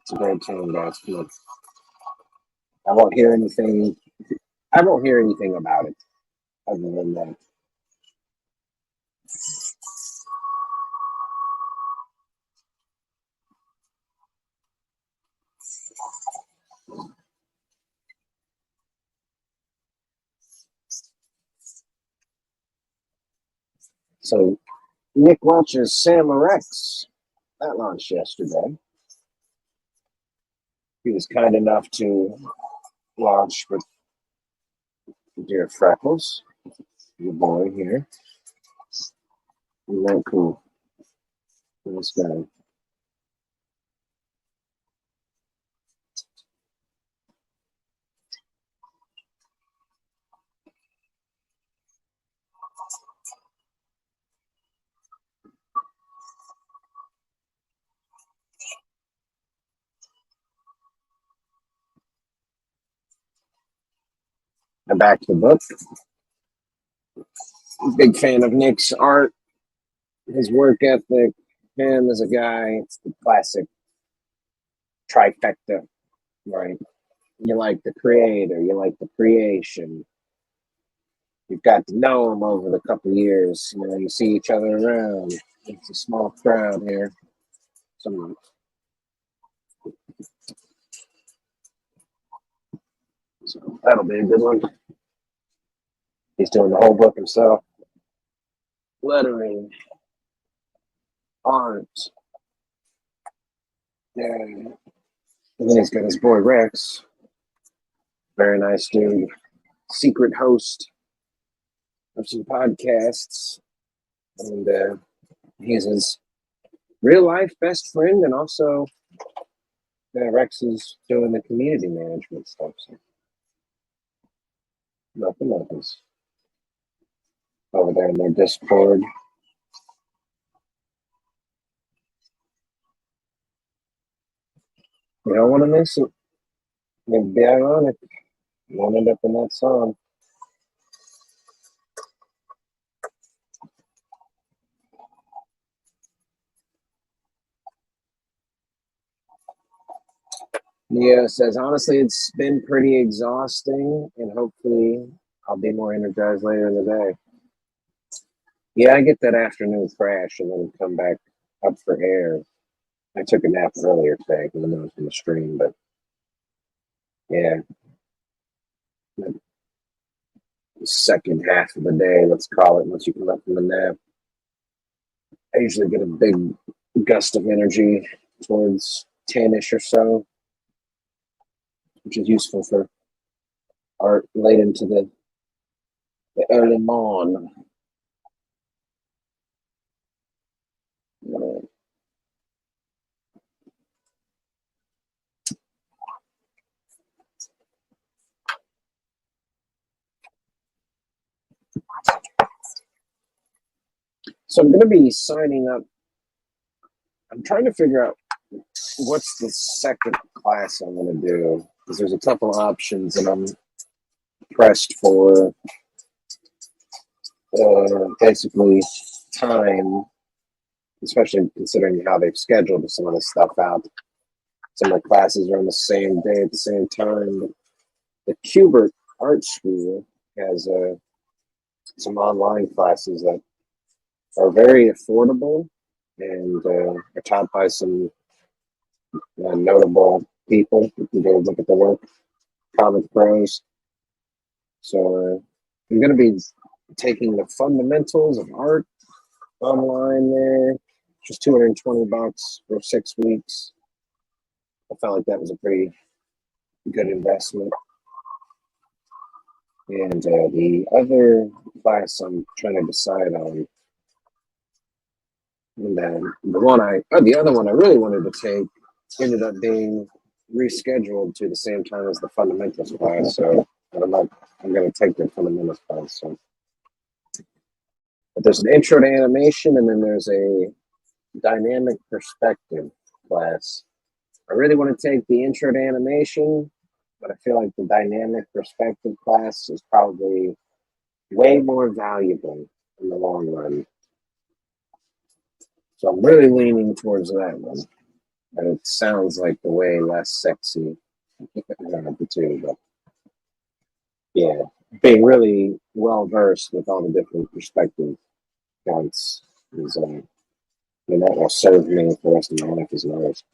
It's a great tune, guys. Come on. I won't hear anything. I won't hear anything about it other than that. So Nick Welch's Sam Rex that launched yesterday. He was kind enough to launch with Dear Freckles, your boy here. Isn't that cool? Nice guy. And back to the book. Big fan of Nick's art, his work ethic, him as a guy. It's the classic trifecta, right? You like the creator, you like the creation. You've got to know him over the couple years. You see each other around. It's a small crowd here. So that'll be a good one. He's doing the whole book himself. Lettering, art. Yeah. And then he's got his boy Rex. Very nice dude. Secret host of some podcasts. And he's his real life best friend, and also Rex is doing the community management stuff. So nothing else over there in their Discord. You don't want to miss it. It'd be ironic. You won't end up in that song. Neo says, honestly, it's been pretty exhausting, and hopefully I'll be more energized later in the day. Yeah, I get that afternoon crash and then come back up for air. I took a nap earlier today, even though it was in the stream, but yeah. The second half of the day, let's call it, once you come up from the nap. I usually get a big gust of energy towards 10-ish or so, which is useful for art late into the early morn. So I'm going to be signing up. I'm trying to figure out what's the second class I'm going to do, because there's a couple options and I'm pressed for basically time, especially considering how they've scheduled some of this stuff out. Some of the classes are on the same day at the same time. The Kubert Art School has some online classes that are very affordable and are taught by some notable people. You can go look at the work, comic pros. So I'm going to be taking the fundamentals of art online there, just $220 for 6 weeks. I felt like that was a pretty good investment. And the other class I'm trying to decide on, and then the other one I really wanted to take ended up being rescheduled to the same time as the fundamentals class. So I'm going to take the fundamentals class. So, but there's an intro to animation, and then there's a dynamic perspective class. I really want to take the intro to animation, but I feel like the dynamic perspective class is probably way more valuable in the long run. So I'm really leaning towards that one. And it sounds like the way less sexy of the two, but yeah, being really well versed with all the different perspective points is and that will serve me for the rest of my life as an artist.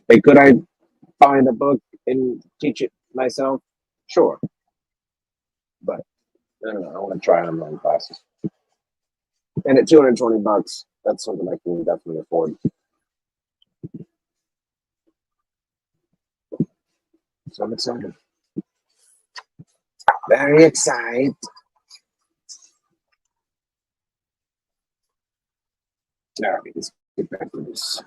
Hey, could I find a book and teach it myself? Sure. But I don't know, I want to try online classes. And at $220, that's something I can definitely afford. So I'm excited. Very excited. All right, let's get back to this.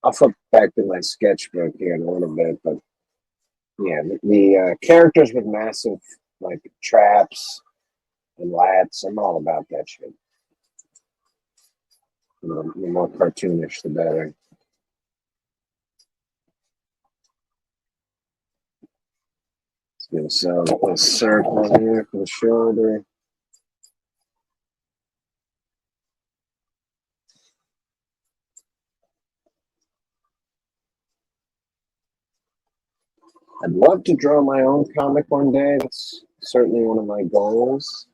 I'll flip back to my sketchbook here in a little bit, but yeah, the characters with massive like traps and lats, I'm all about that shit. The more cartoonish, the better. So a circle here for the shoulder. I'd love to draw my own comic one day. That's certainly one of my goals.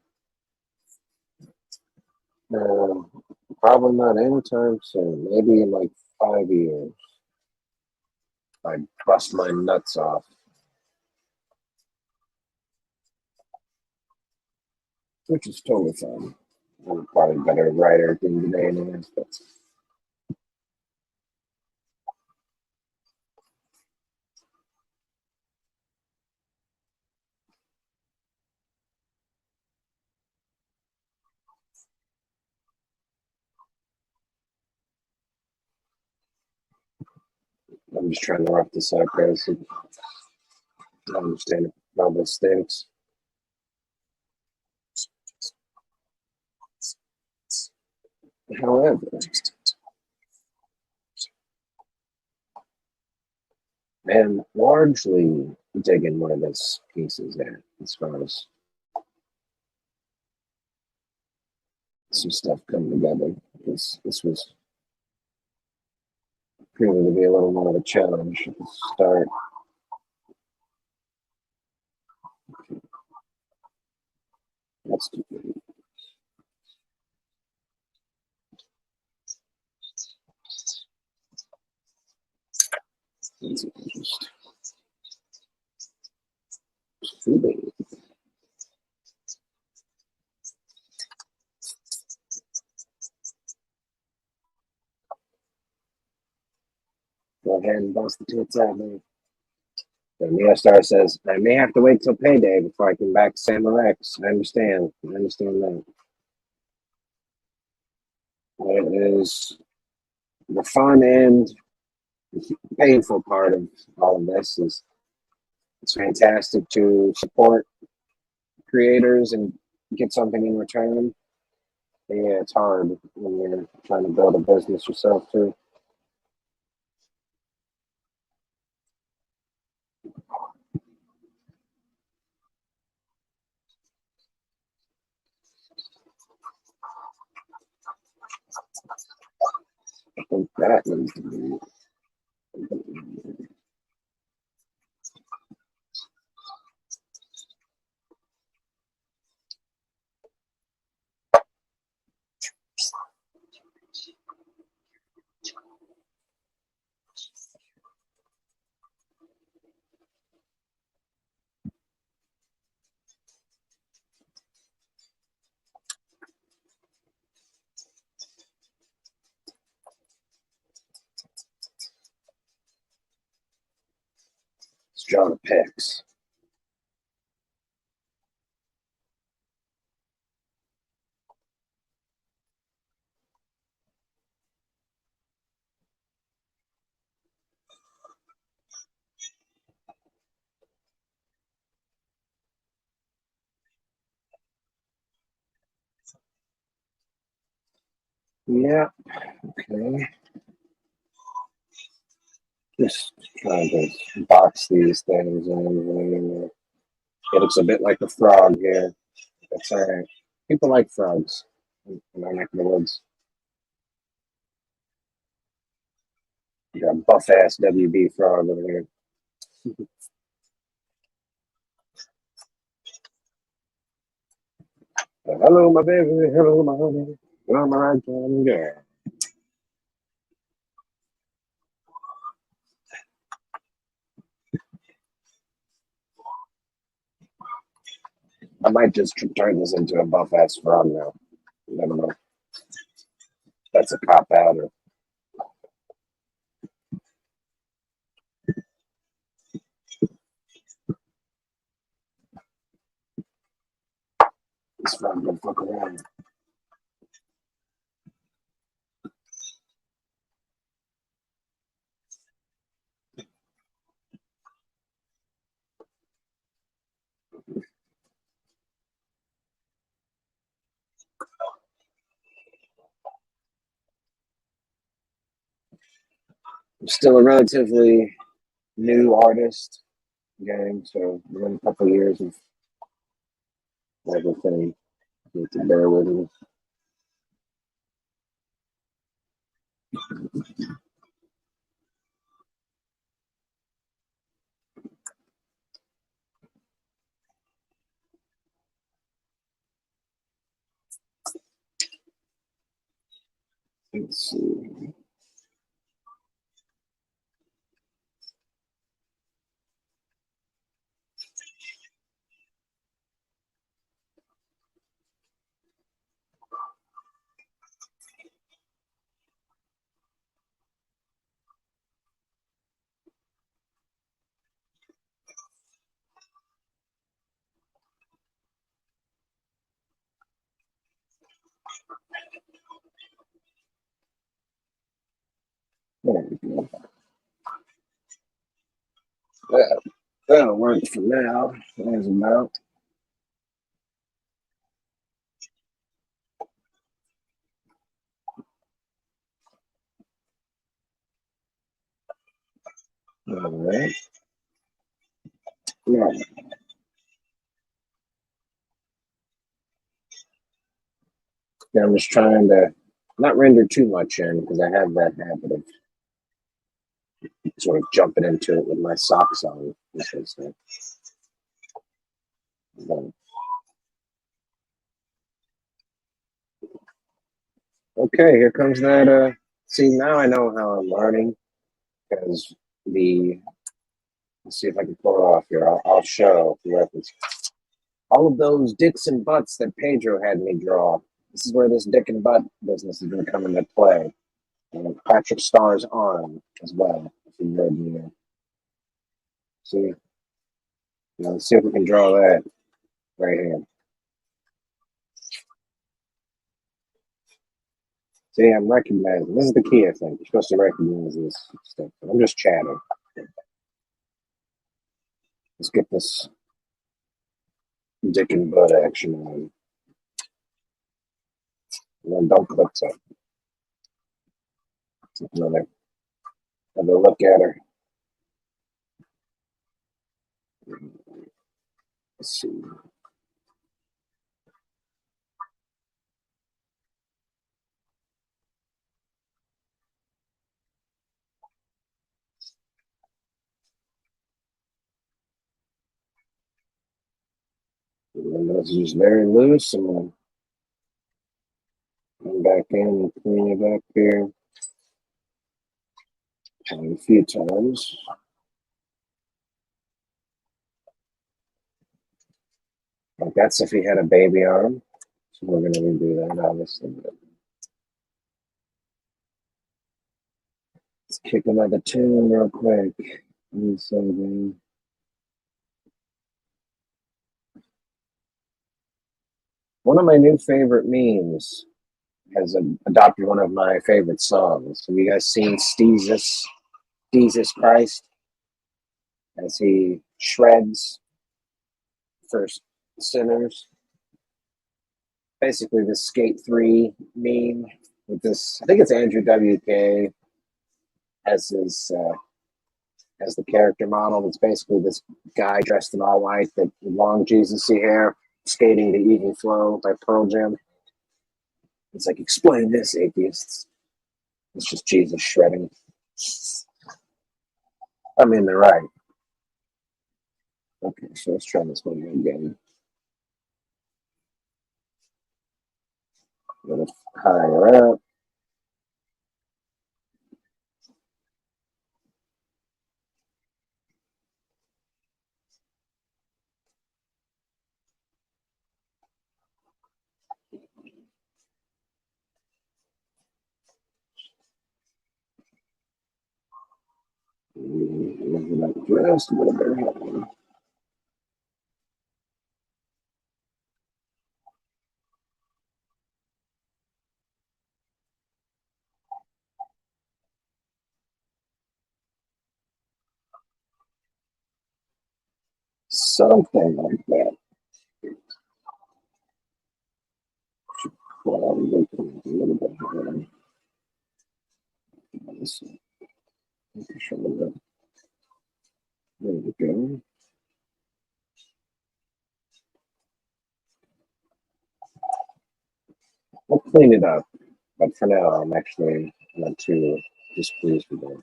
Probably not anytime soon. Maybe in like 5 years. I bust my nuts off. Which is totally fine. I'm probably a better writer than today anyways, but I'm just trying to rough this out, guys. I understand it. All this stinks. However, I'm largely digging where this piece is at as far as some stuff coming together. This was proving to be a little more of a challenge at the start. That's too good. Just food. Go ahead and bust the tits out, man. And Neostar says, I may have to wait till payday before I can back Sam X. I understand. I understand that. It is the fun and painful part of all of this is it's fantastic to support creators and get something in return. Yeah, it's hard when you're trying to build a business yourself too. I think that needs to be. Let's draw the picks. Yeah, okay. Just trying to box these things in. It looks a bit like a frog here. That's all right. People like frogs in our neck of the woods. You got a buff ass WB frog over here. Hello, my baby. Hello, my honey. Well, my right hand girl. I might just turn this into a buff ass frog now. Never know. That's a cop out. Or this frog don't fuck around. I'm still a relatively new artist, gang, so within a couple of years of everything, you have to bear with me. Let's see. There we go. That'll work for now. There's about. All right. Yeah. Yeah, I'm just trying to not render too much in because I have that habit of sort of jumping into it with my socks on. Okay, here comes that. See, now I know how I'm learning because the. Let's see if I can pull it off here. I'll show the reference. All of those dicks and butts that Pedro had me draw. This is where this dick and butt business is going to come into play. And Patrick Starr's arm as well. If you read me. See, Now, let's see if we can draw that right here. See, I'm recognizing. This is the key, I think. You're supposed to recognize this stuff. But I'm just chatting. Let's get this dick and butt action on. And then don't click up. Take another look at her. Let's see. And this is very loose. And come back in and clean it up here. A few times. Like that's if he had a baby on him. So we're going to redo that, obviously. But let's kick another tune real quick. One of my new favorite memes has adopted one of my favorite songs. Have you guys seen Jesus Christ as he shreds for sinners? Basically, this Skate 3 meme with this, I think it's Andrew WK as his as the character model. It's basically this guy dressed in all white with long Jesus-y hair skating to Even Flow by Pearl Jam. It's like, explain this, atheists. It's just Jesus shredding. I mean, they're right. Okay, so let's try this one again. A little higher up. Just a little bit higher. Something like that. Well, I'm looking a little bit higher. There we go. We'll clean it up, but for now, I'm actually not too displeased with it.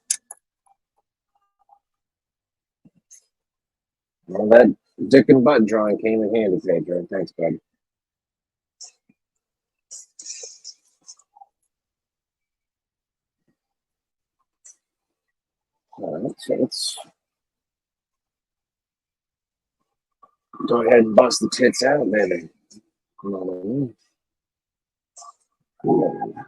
Well, that dick and butt drawing came in handy today, Jared. Thanks, bud. All right, so let's go ahead and bust the tits out, baby. Come on. Yeah.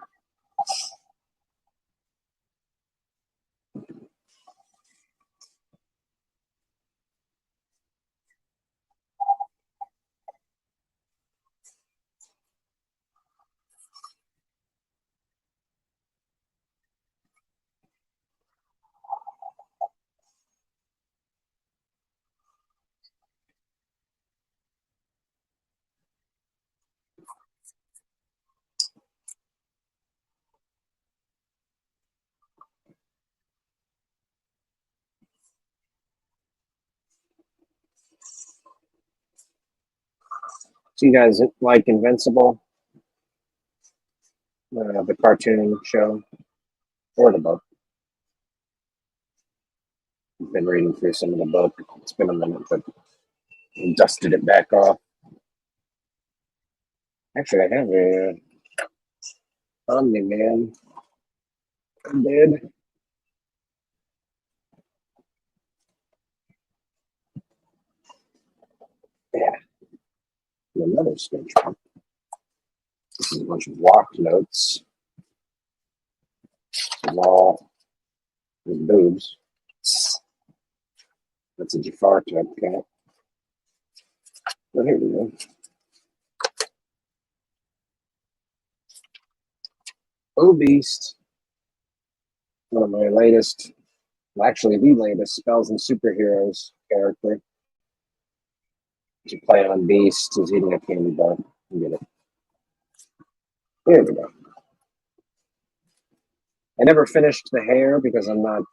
So you guys like Invincible, the cartoon show, or the book? I've been reading through some of the book. It's been a minute, but I dusted it back off. Actually, I have a Omni-Man. I did. Yeah. Another sketchbook. This is a bunch of walk notes. This is all his boobs. That's a Jafar type cat. Oh, here we go. Beast. One of my latest, well, actually the latest Spells and Superheroes character. To play on Beast is eating a candy bar. You get it. Here we go. I never finished the hair because I'm not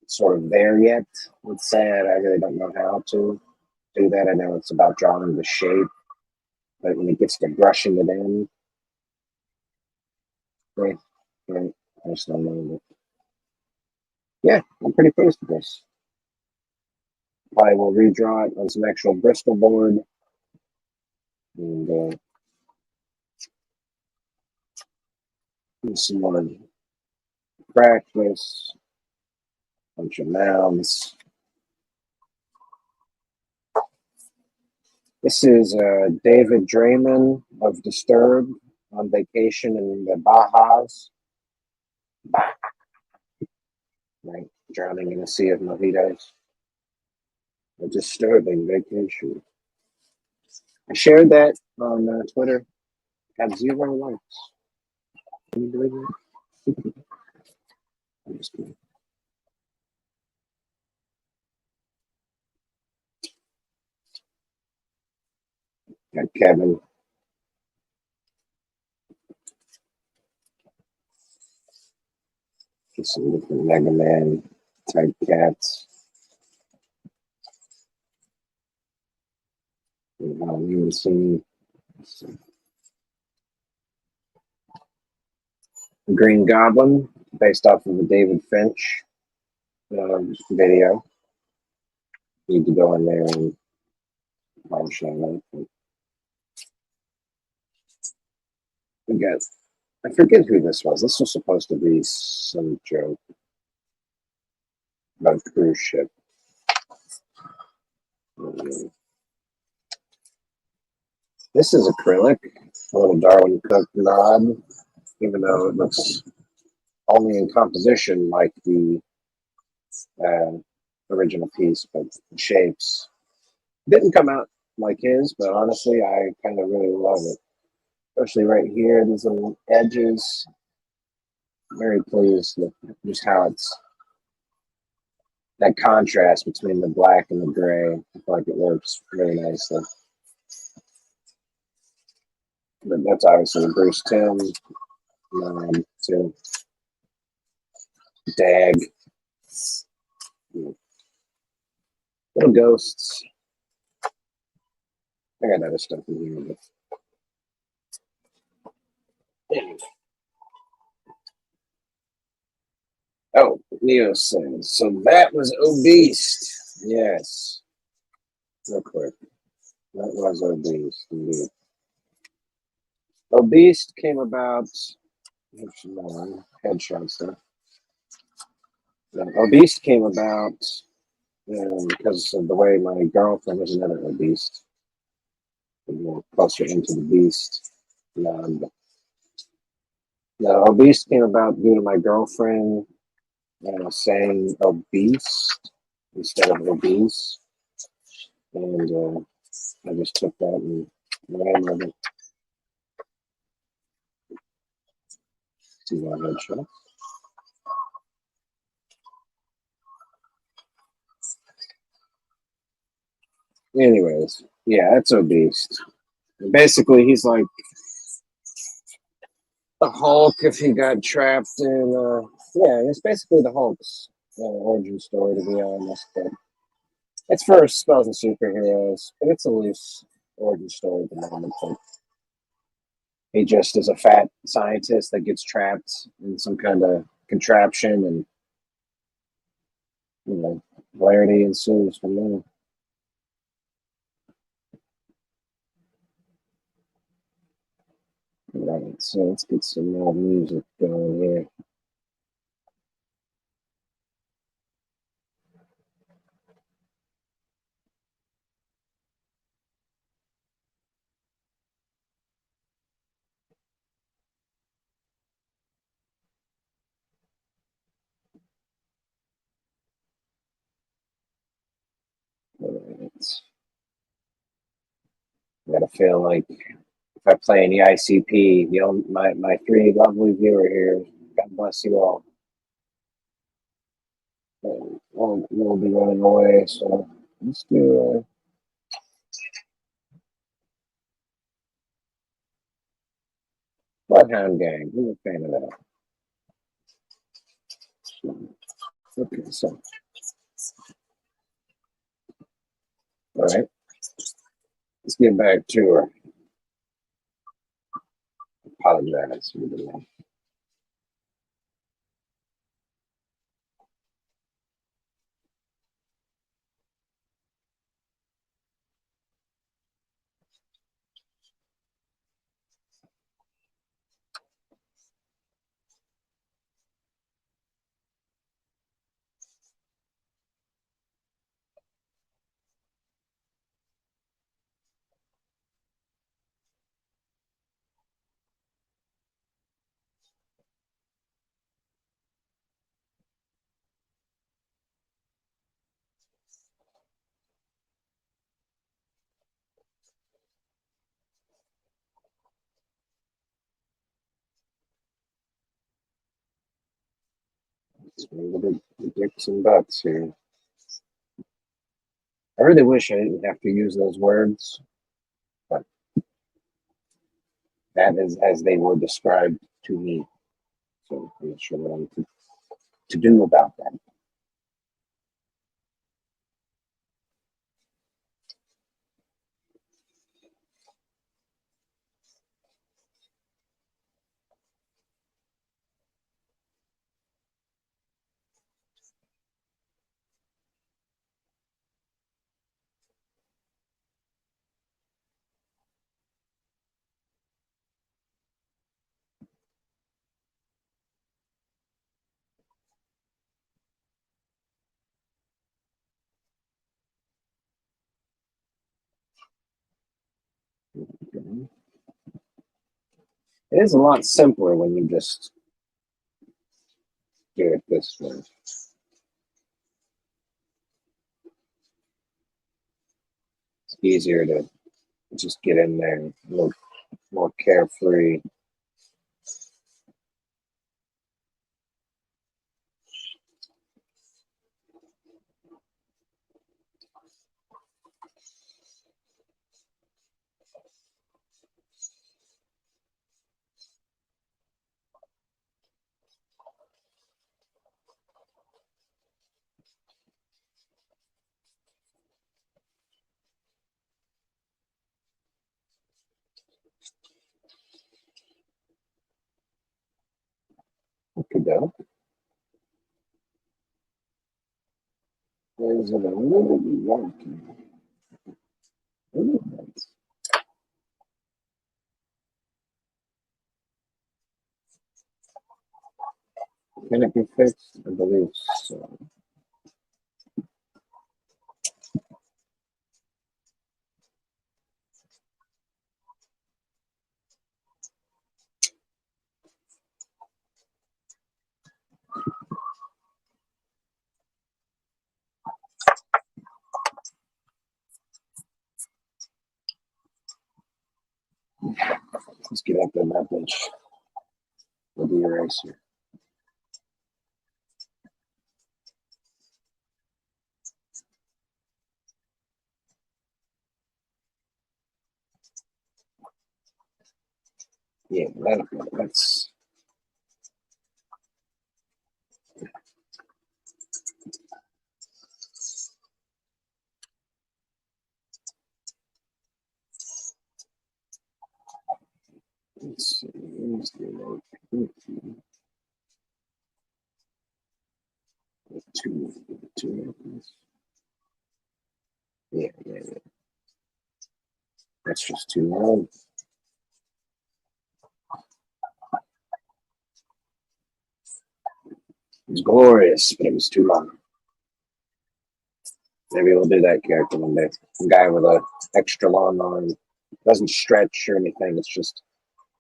sort of there yet. It's sad. I really don't know how to do that. I know it's about drawing the shape, but when it gets to brushing it in, right, I just don't know. Yeah, I'm pretty pleased with this. I will redraw it on some actual Bristol board and some more practice, bunch of mouths. This is David Draymond of Disturbed on vacation in the Bajas. Right, drowning in a sea of mojitos. A disturbing vacation. I shared that on Twitter. Got 0 likes. Can you believe it? I'm just kidding. Got Kevin. Get some different Mega Man type cats. Halloween scene. Green Goblin, based off of the David Finch video. Need to go in there and punch on that. We got, I forget who this was. This was supposed to be some joke about a cruise ship. This is acrylic, a little Darwin Cook nod, even though it looks only in composition like the original piece, but the shapes didn't come out like his, but honestly, I kind of really love it. Especially right here, these little edges. Very pleased with just how it's that contrast between the black and the gray. I feel like it works really nicely. But that's obviously Bruce Timm, to Dag, little ghosts. I got other stuff in here. But anyway. Oh, Neo says, so that was Obese. Yes. Real quick. That was Obese, indeed. Obese came about, here's some more headshot stuff. Obese came about because of the way my girlfriend was another obese, more closer into the beast. The obese came about due to my girlfriend saying obese instead of obese, and I just took that and ran with it. See my headshot. Anyways, yeah, that's obese. Basically, he's like the Hulk if he got trapped in. Yeah, it's basically the Hulk's origin story, to be honest. But it's for Spells and Superheroes, but it's a loose origin story at the moment. But he just is a fat scientist that gets trapped in some kind of contraption, and hilarity ensues from there. Right, so let's get some more music going here. All right. feel like if I play in the ICP, you know, my three lovely viewer here, God bless you all, will be running away. So let's do Bloodhound Gang. Who's a fan of that? Okay, so all right, let's get back to her. Apologize for the delay. Let's move the dicks and butts here. I really wish I didn't have to use those words, but that is as they were described to me. So I'm not sure what I'm to do about that. Okay. It is a lot simpler when you just do it this way. It's easier to just get in there, a little more carefree. Okay, though. Is it a little wonky? A little bit. Can it be fixed? I believe so. Let's get up in that bitch with the eraser. Yeah, that's let's see. Where's the note? Two. Yeah. That's just too long. It was glorious, but it was too long. Maybe we'll do that character one day. A guy with a extra long arm. Doesn't stretch or anything. It's just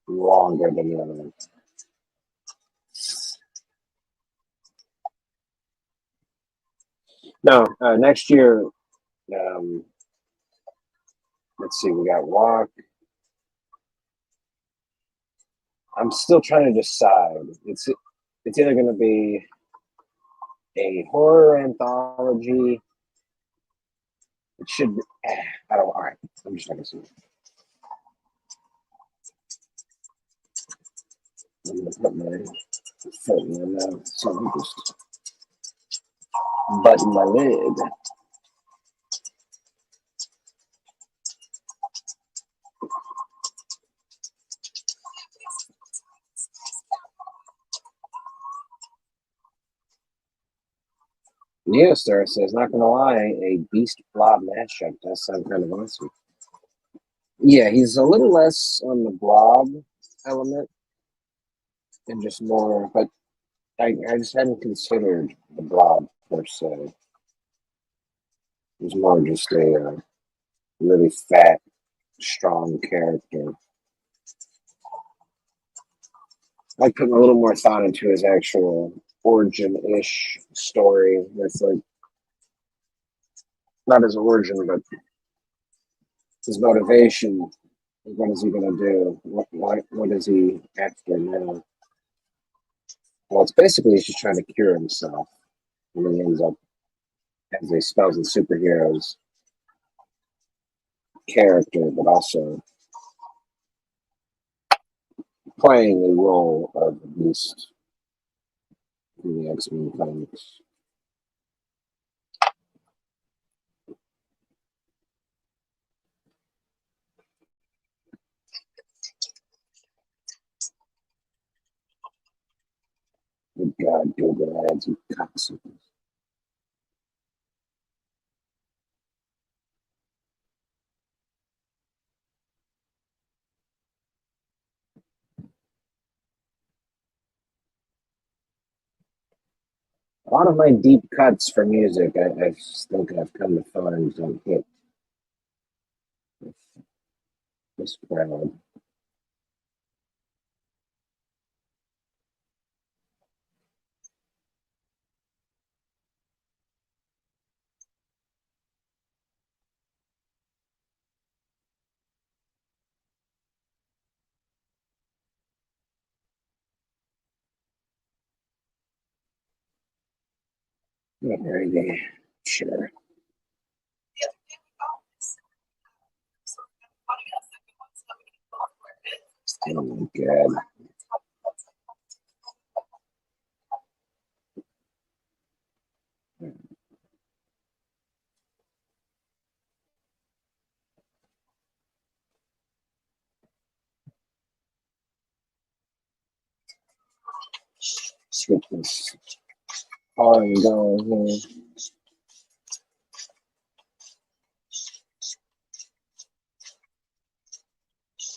longer than the other one. No, next year, the Let's see, we got walk. I'm still trying to decide. It's either going to be a horror anthology. It should be. I don't. All right. I'm just not going to see it. I'm going to put my foot in my mouth. So I'm just button my lid. Neostar says, not gonna lie, a Beast Blob mashup does sound kind of awesome. Yeah, he's a little less on the blob element and just more, but I just hadn't considered the blob per se. It was more just a really fat, strong character. I put a little more thought into his actual origin-ish story with like not his origin, but his motivation. What is he gonna do? What is he after now? Well, it's basically he's just trying to cure himself, and then he ends up as a spells and superheroes character, but also playing a role of at least in the X-Men comics. Good God, Google ads, you cocksuckers. A lot of my deep cuts for music, I think I've come to find don't hit this crowd. Very good. Sure. Oh my God. Let's get this on going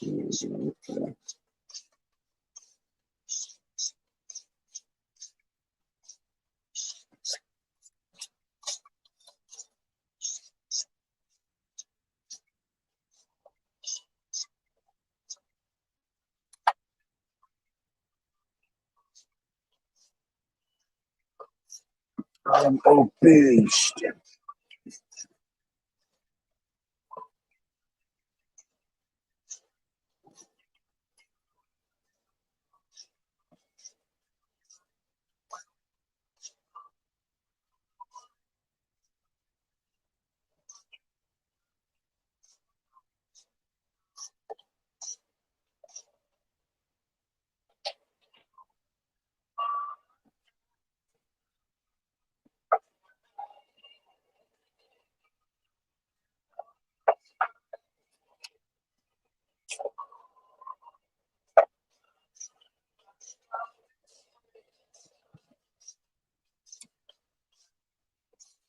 here. I'm obese.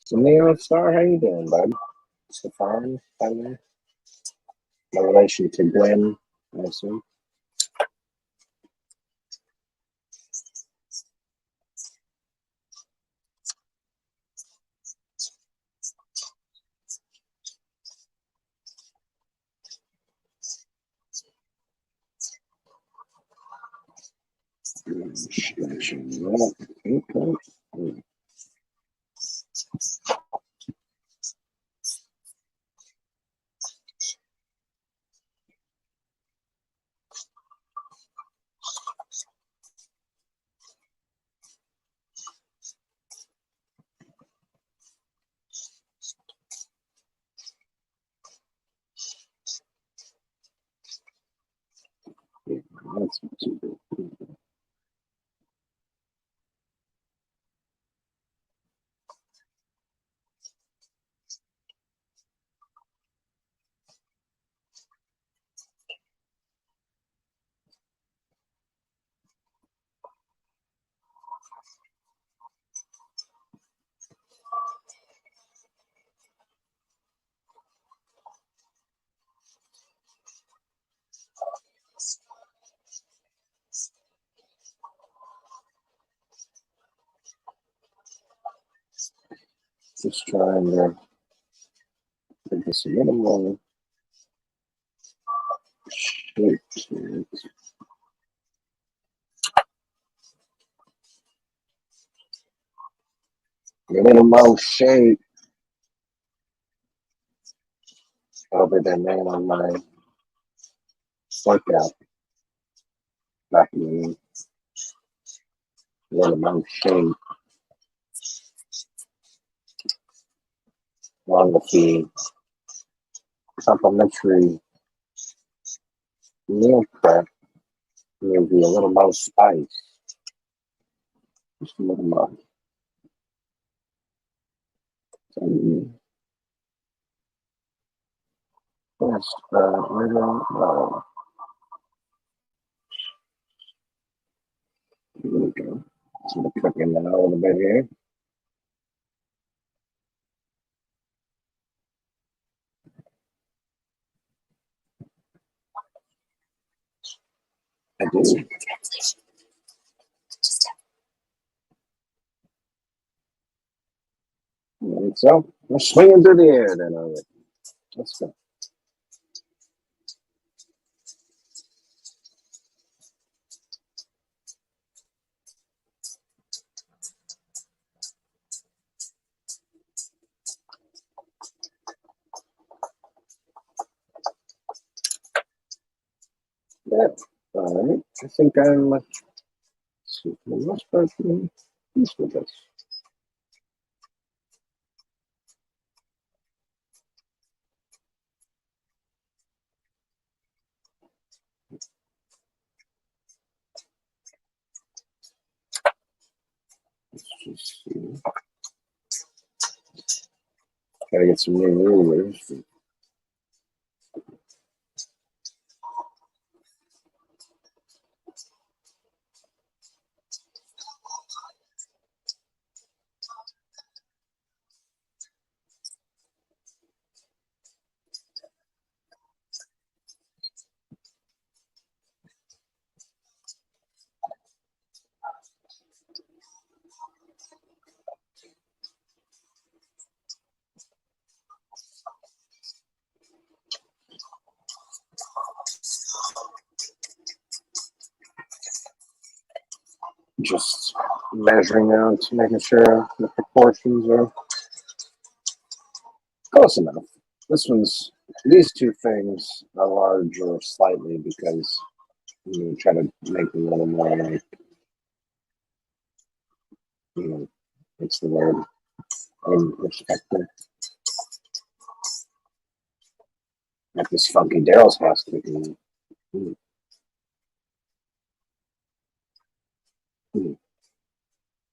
So Neo Star, how you doing, bud? Stefan, down there? My relation to Gwen, I assume. Just trying to make this a little more shape to it. A little more shape. Over than man on my workout. Back in a little more shape. Along with the complimentary meal prep, maybe a little more spice. Just a little more. Just a little more. Here we go. So we're cooking that a little bit here. I do. And so we're swinging through the air then. All right. Let's go. Yeah. All right. I think I'm for the most part pleased with this. Let's just see. Gotta get some new rulers. Just measuring out, making sure the proportions are close enough. These two things are larger slightly because you try to make them a little more like, what's the word? In perspective. At this funky Daryl's house cooking. Mm, mm,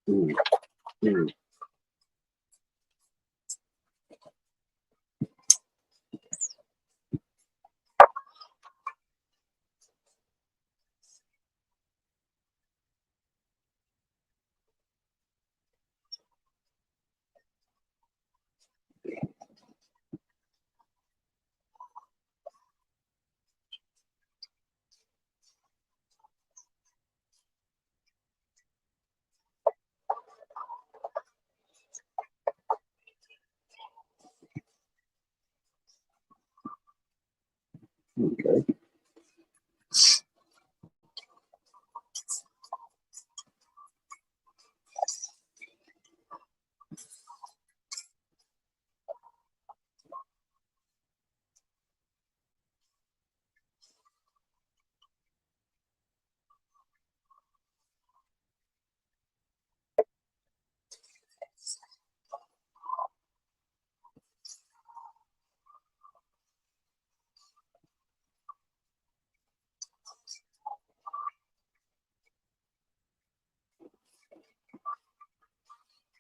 mm, mm.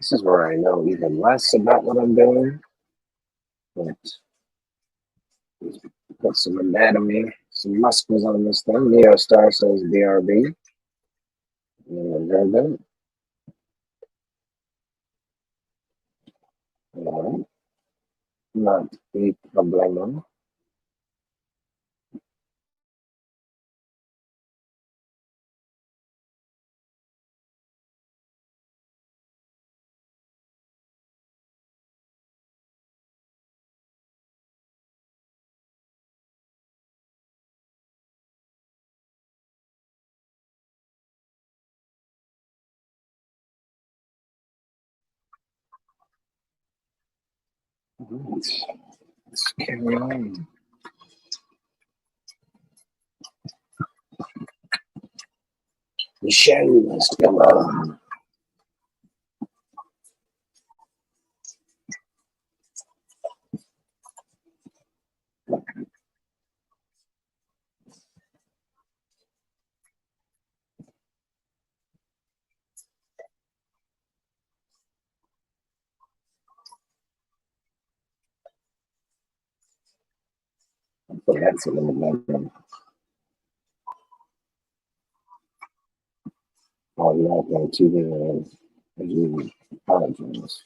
This is where I know even less about what I'm doing. But put some anatomy, some muscles on this thing. Neostar says BRB. Very good. Not a problem. Let's carry on. The show must go on. Put that in the bedroom. Oh, you're not going to TV as you apologize.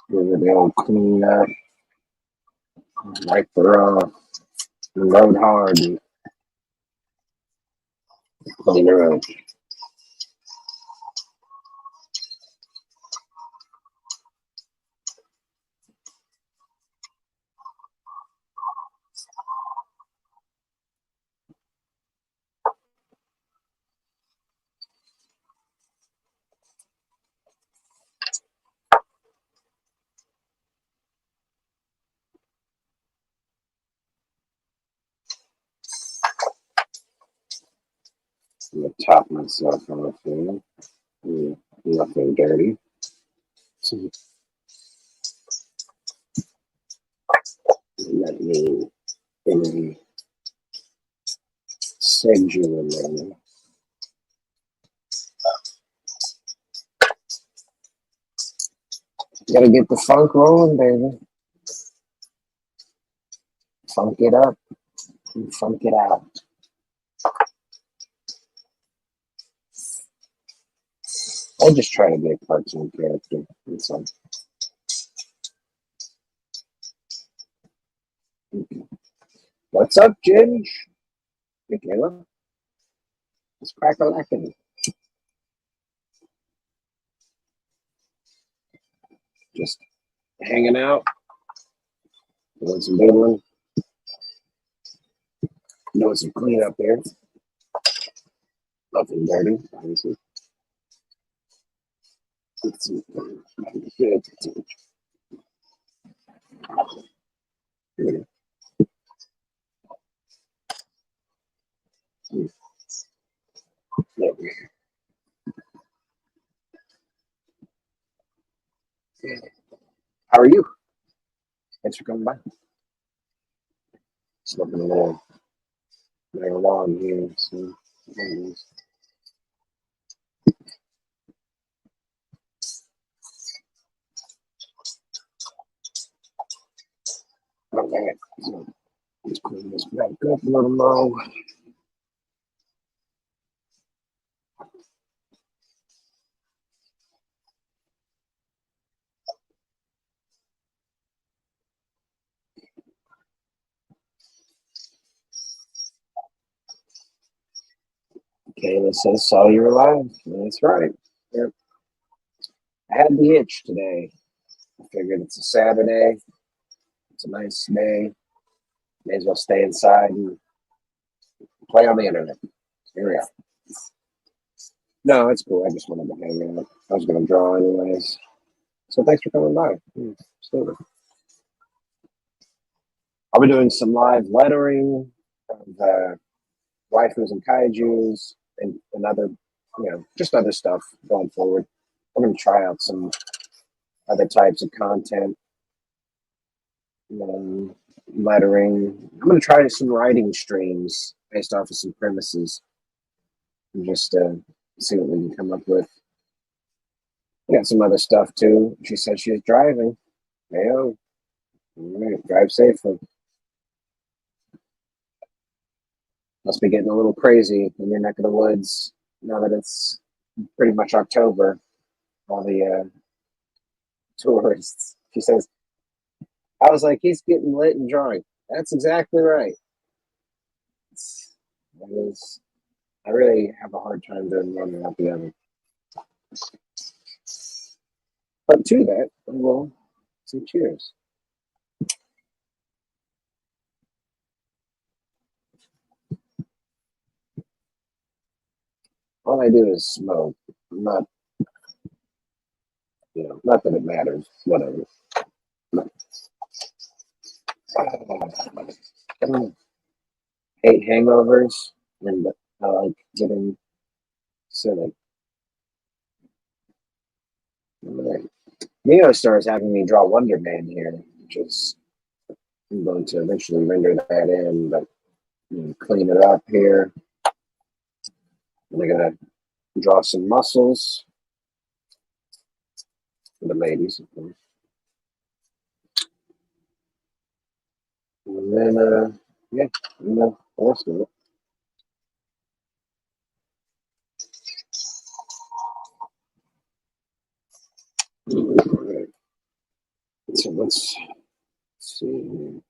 Give it the old clean up, wipe her off, load hard, and clean her up. I'm going to top myself off here. Nothing dirty. So let me send you in there. You gotta get the funk rolling, baby. Funk it up and funk it out. I just try to be a cartoon character. That's all. What's up, Ginge? Hey, Kayla. It's crack-a-lackin'. Just hanging out, doing some doodling, doing some cleanup there. Nothing dirty, obviously. Let's see. Here we go. There we go. How are you? Thanks for coming by. Smoking a little marijuana here. So, okay. So, let's clean this back up a little more. Kayla says, saw you were live. That's right. Yep. I had the itch today. I figured it's a Saturday. It's a nice day. May as well stay inside and play on the internet. Here we are. No, it's cool. I just wanted to hang out. I was going to draw anyways. So thanks for coming by. Absolutely. I'll be doing some live lettering of waifus and kaijus and other, just other stuff going forward. I'm going to try out some other types of content, lettering. I'm going to try some writing streams based off of some premises and just see what we can come up with. We got some other stuff too. She said she was driving. Hey, all right, drive safely. Must be getting a little crazy in your neck of the woods now that it's pretty much October. All the tourists. She says, I was like, he's getting lit and drunk. That's exactly right. I really have a hard time doing one without the other. But to that, I will say cheers. All I do is smoke. I'm not, not that it matters. Whatever. I hate hangovers, and I like getting silly. Neo starts having me draw Wonder Man here, which is I'm going to eventually render that in, but clean it up here. And I'm gonna draw some muscles for the ladies, of course. And then, the rest of it. Right. So let's see.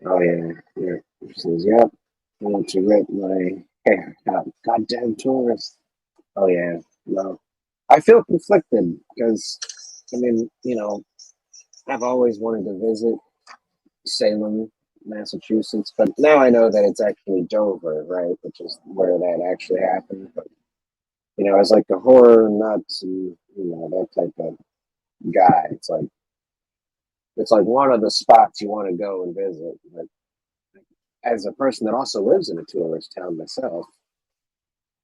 Oh yeah. She says, "Yep, I want to rip my hair out." Goddamn tourist. Oh yeah, no. I feel conflicted because, I've always wanted to visit Salem, Massachusetts, but now I know that it's actually Dover, right, which is where that actually happened. But as like a horror nuts and that type of guy, it's like one of the spots you want to go and visit. But as a person that also lives in a tourist town myself,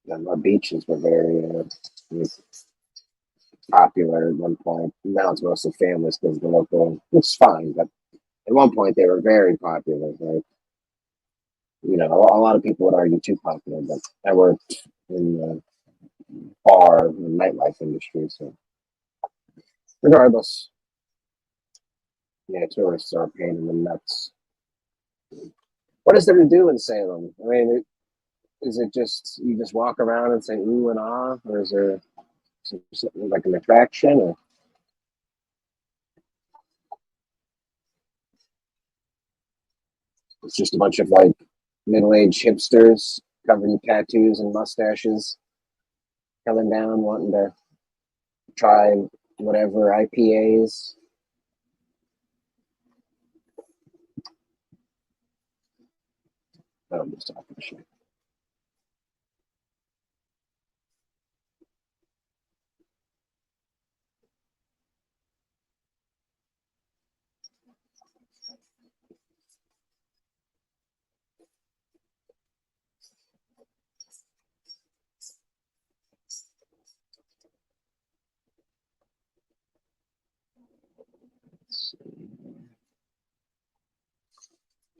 my beaches were very popular at one point. Now it's mostly families because the local, which is fine, but at one point they were very popular. Right? A lot of people would argue too popular, but I worked in the bar and nightlife industry, so regardless, tourists are a pain in the nuts. What is there to do in Salem? I mean, is it just you just walk around and say ooh and ah, or is there something like an attraction? Or it's just a bunch of like middle-aged hipsters covered in tattoos and mustaches coming down wanting to try whatever IPAs. I'm just talking shit.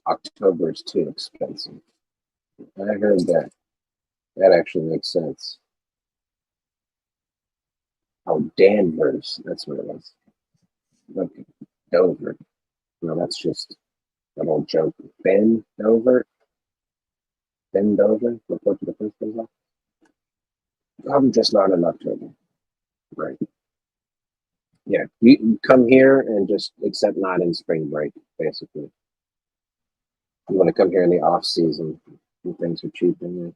October is too expensive. I heard that. That actually makes sense. Oh, Danvers. That's what it was. Okay. Dover. No, that's just an old joke. Ben Dover. Ben Dover. Report to the principal's office. I'm just not in October. Right. Yeah. You come here and just except not in spring break, basically. You want to come here in the off season when things are cheap and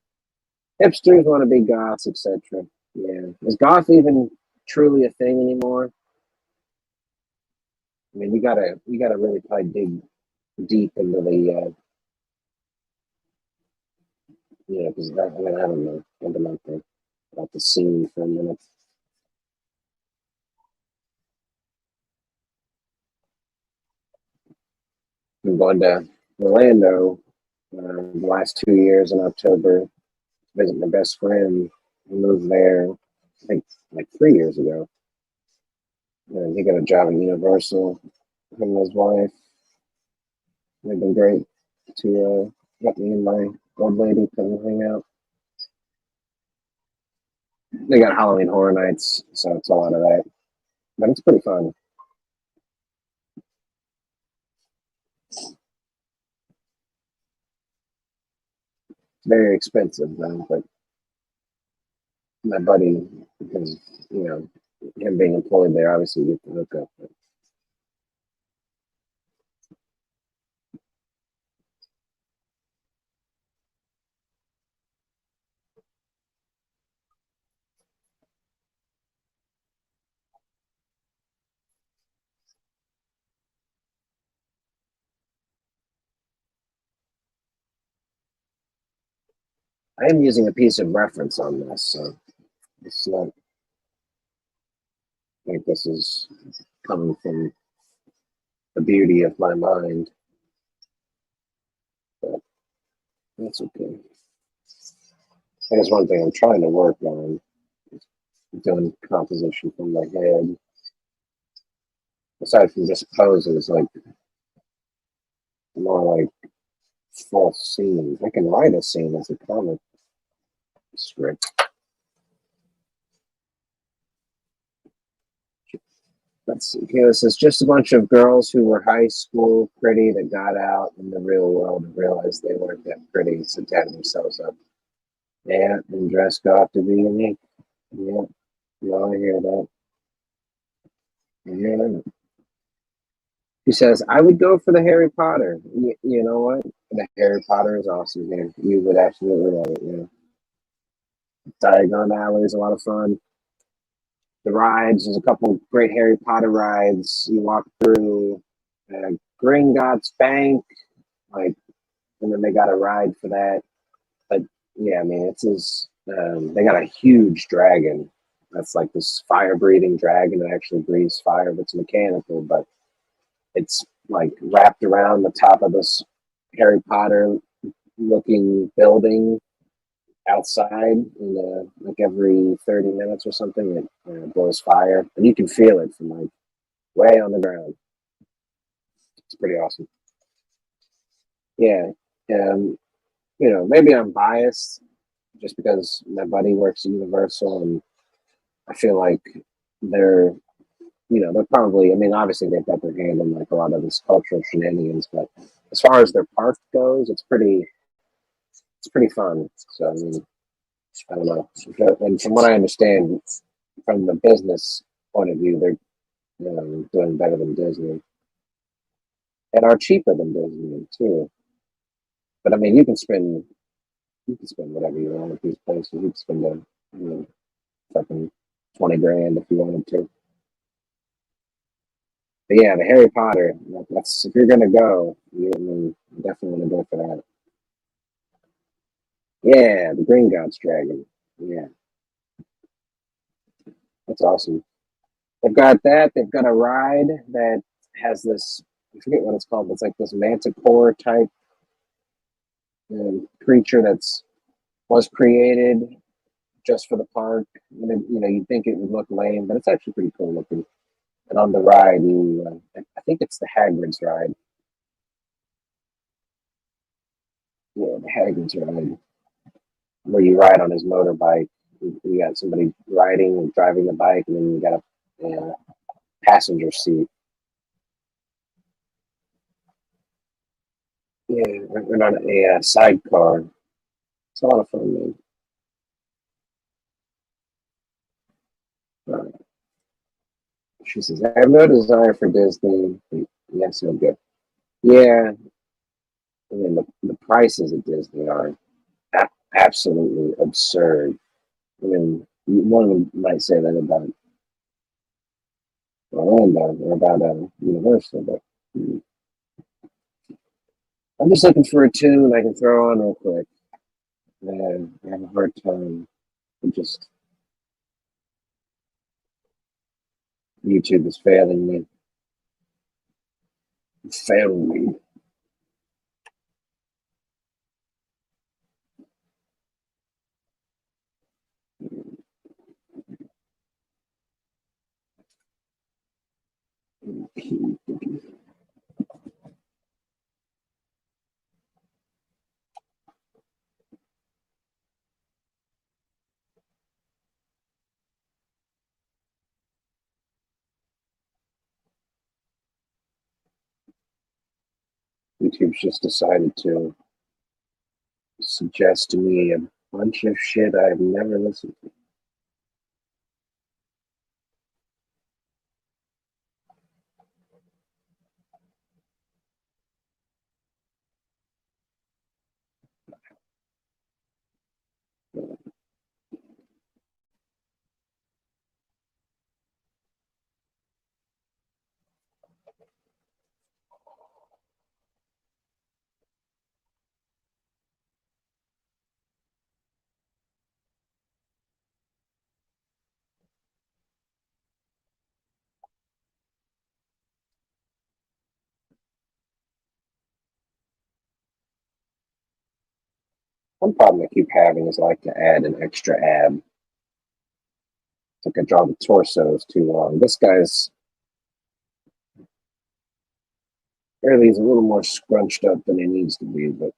hipsters want to be goths, etc. Yeah. Is goth even truly a thing anymore? I mean, you gotta really probably dig deep into the Yeah, because I mean, I don't know. Think about the scene for a minute. I'm going to Orlando the last 2 years in October to visit my best friend. He moved there, I think, like 3 years ago. And he got a job at Universal. Him and his wife. They've been great to let me and my old lady come hang out. They got Halloween Horror Nights, so it's a lot of that. But it's pretty fun. It's very expensive though, but my buddy, because him being employed there, obviously you get the hookup. But I am using a piece of reference on this, so it's not like this is coming from the beauty of my mind, but that's okay. I guess one thing I'm trying to work on is doing composition from my head, aside from just poses, like more like full scenes. I can write a scene as a comic script. Let's see. Okay, this is just a bunch of girls who were high school pretty that got out in the real world and realized they weren't that pretty, so tatted themselves up. Yeah, and dress got to be unique. Yeah, you all hear that. Yeah. He says, I would go for the Harry Potter. You know what? The Harry Potter is awesome here. You would absolutely love it. Yeah. Diagon Alley is a lot of fun. The rides, there's a couple great Harry Potter rides. You walk through Gringotts Bank, like, and then they got a ride for that. But yeah, I mean, it's this. They got a huge dragon. That's like this fire-breathing dragon that actually breathes fire, but it's mechanical. But it's like wrapped around the top of this Harry Potter looking building outside, and like every 30 minutes or something, it blows fire, and you can feel it from like way on the ground. It's pretty awesome. Yeah, um, maybe I'm biased just because my buddy works at Universal, and I feel like they're, they're probably. I mean, obviously they've got their hand in like a lot of this cultural shenanigans, but as far as their park goes, it's pretty fun. So I mean, I don't know. And from what I understand, from the business point of view, they're doing better than Disney and are cheaper than Disney too. But I mean, you can spend whatever you want at these places. You can spend fucking 20 grand if you wanted to. But yeah, the Harry Potter. That's if you're gonna go, I mean, you definitely want to go for that. Yeah, the Green Gods Dragon. Yeah, that's awesome. They've got that. They've got a ride that has this. I forget what it's called. But it's like this manticore type creature that's was created just for the park. You'd think it would look lame, but it's actually pretty cool looking. And on the ride, I think it's the Hagrid's ride. Yeah, the Hagrid's ride, where you ride on his motorbike. You got somebody riding and driving the bike, and then you got a passenger seat. Yeah, we're on a sidecar. It's a lot of fun, man. Uh, she says, I have no desire for Disney. Yes, no good. Yeah, I mean, the prices at Disney are absolutely absurd. I mean, one might say that about Orlando or about Universal, but I'm just looking for a tune I can throw on real quick. have a hard time with just YouTube is failing me. It's failing me. YouTube's just decided to suggest to me a bunch of shit I've never listened to. One problem I keep having is I like to add an extra ab. It's like I draw the torso is too long. This guy's really is a little more scrunched up than he needs to be, but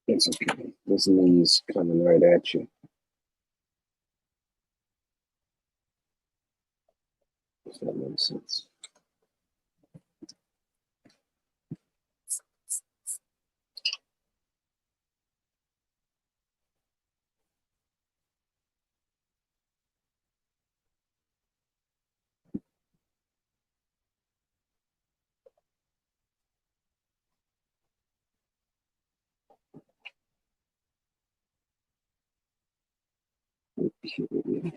it's okay. This knee's coming right at you. If that makes sense. Okay.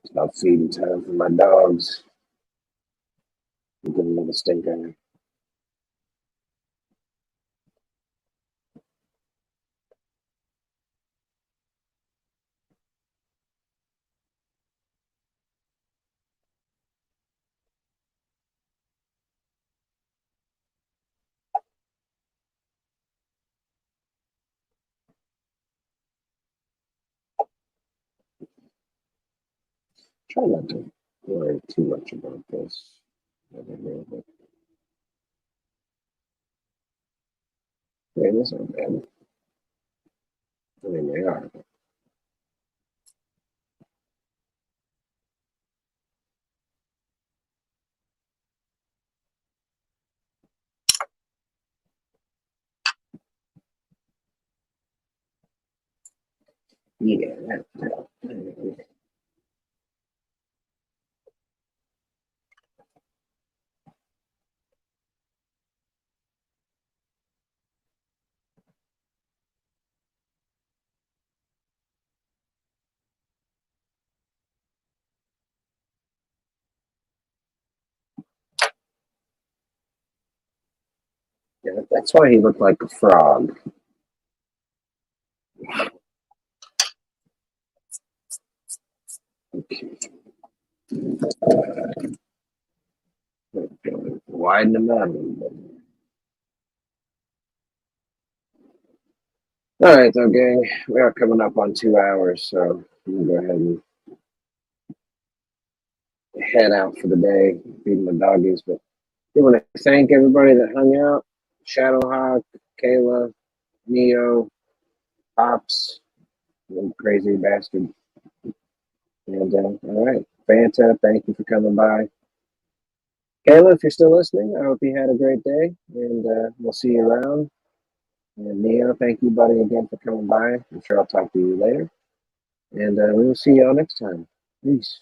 It's about feeding time for my dogs. I'm giving them a stink eye. Try not to worry too much about this. But yeah, this aren't bad. I mean, they are. Yeah, that's why he looked like a frog. Okay. Widen them out a little bit. All right, though, gang. We are coming up on 2 hours, so I'm gonna go ahead and head out for the day, feeding my doggies. But I want to thank everybody that hung out: Shadowhawk, Kayla, Neo, Pops, you crazy bastard. And all right, Fanta, thank you for coming by. Kayla, if you're still listening, I hope you had a great day, and we'll see you around. And Neo, thank you, buddy, again for coming by. I'm sure I'll talk to you later. And we will see y'all next time. Peace.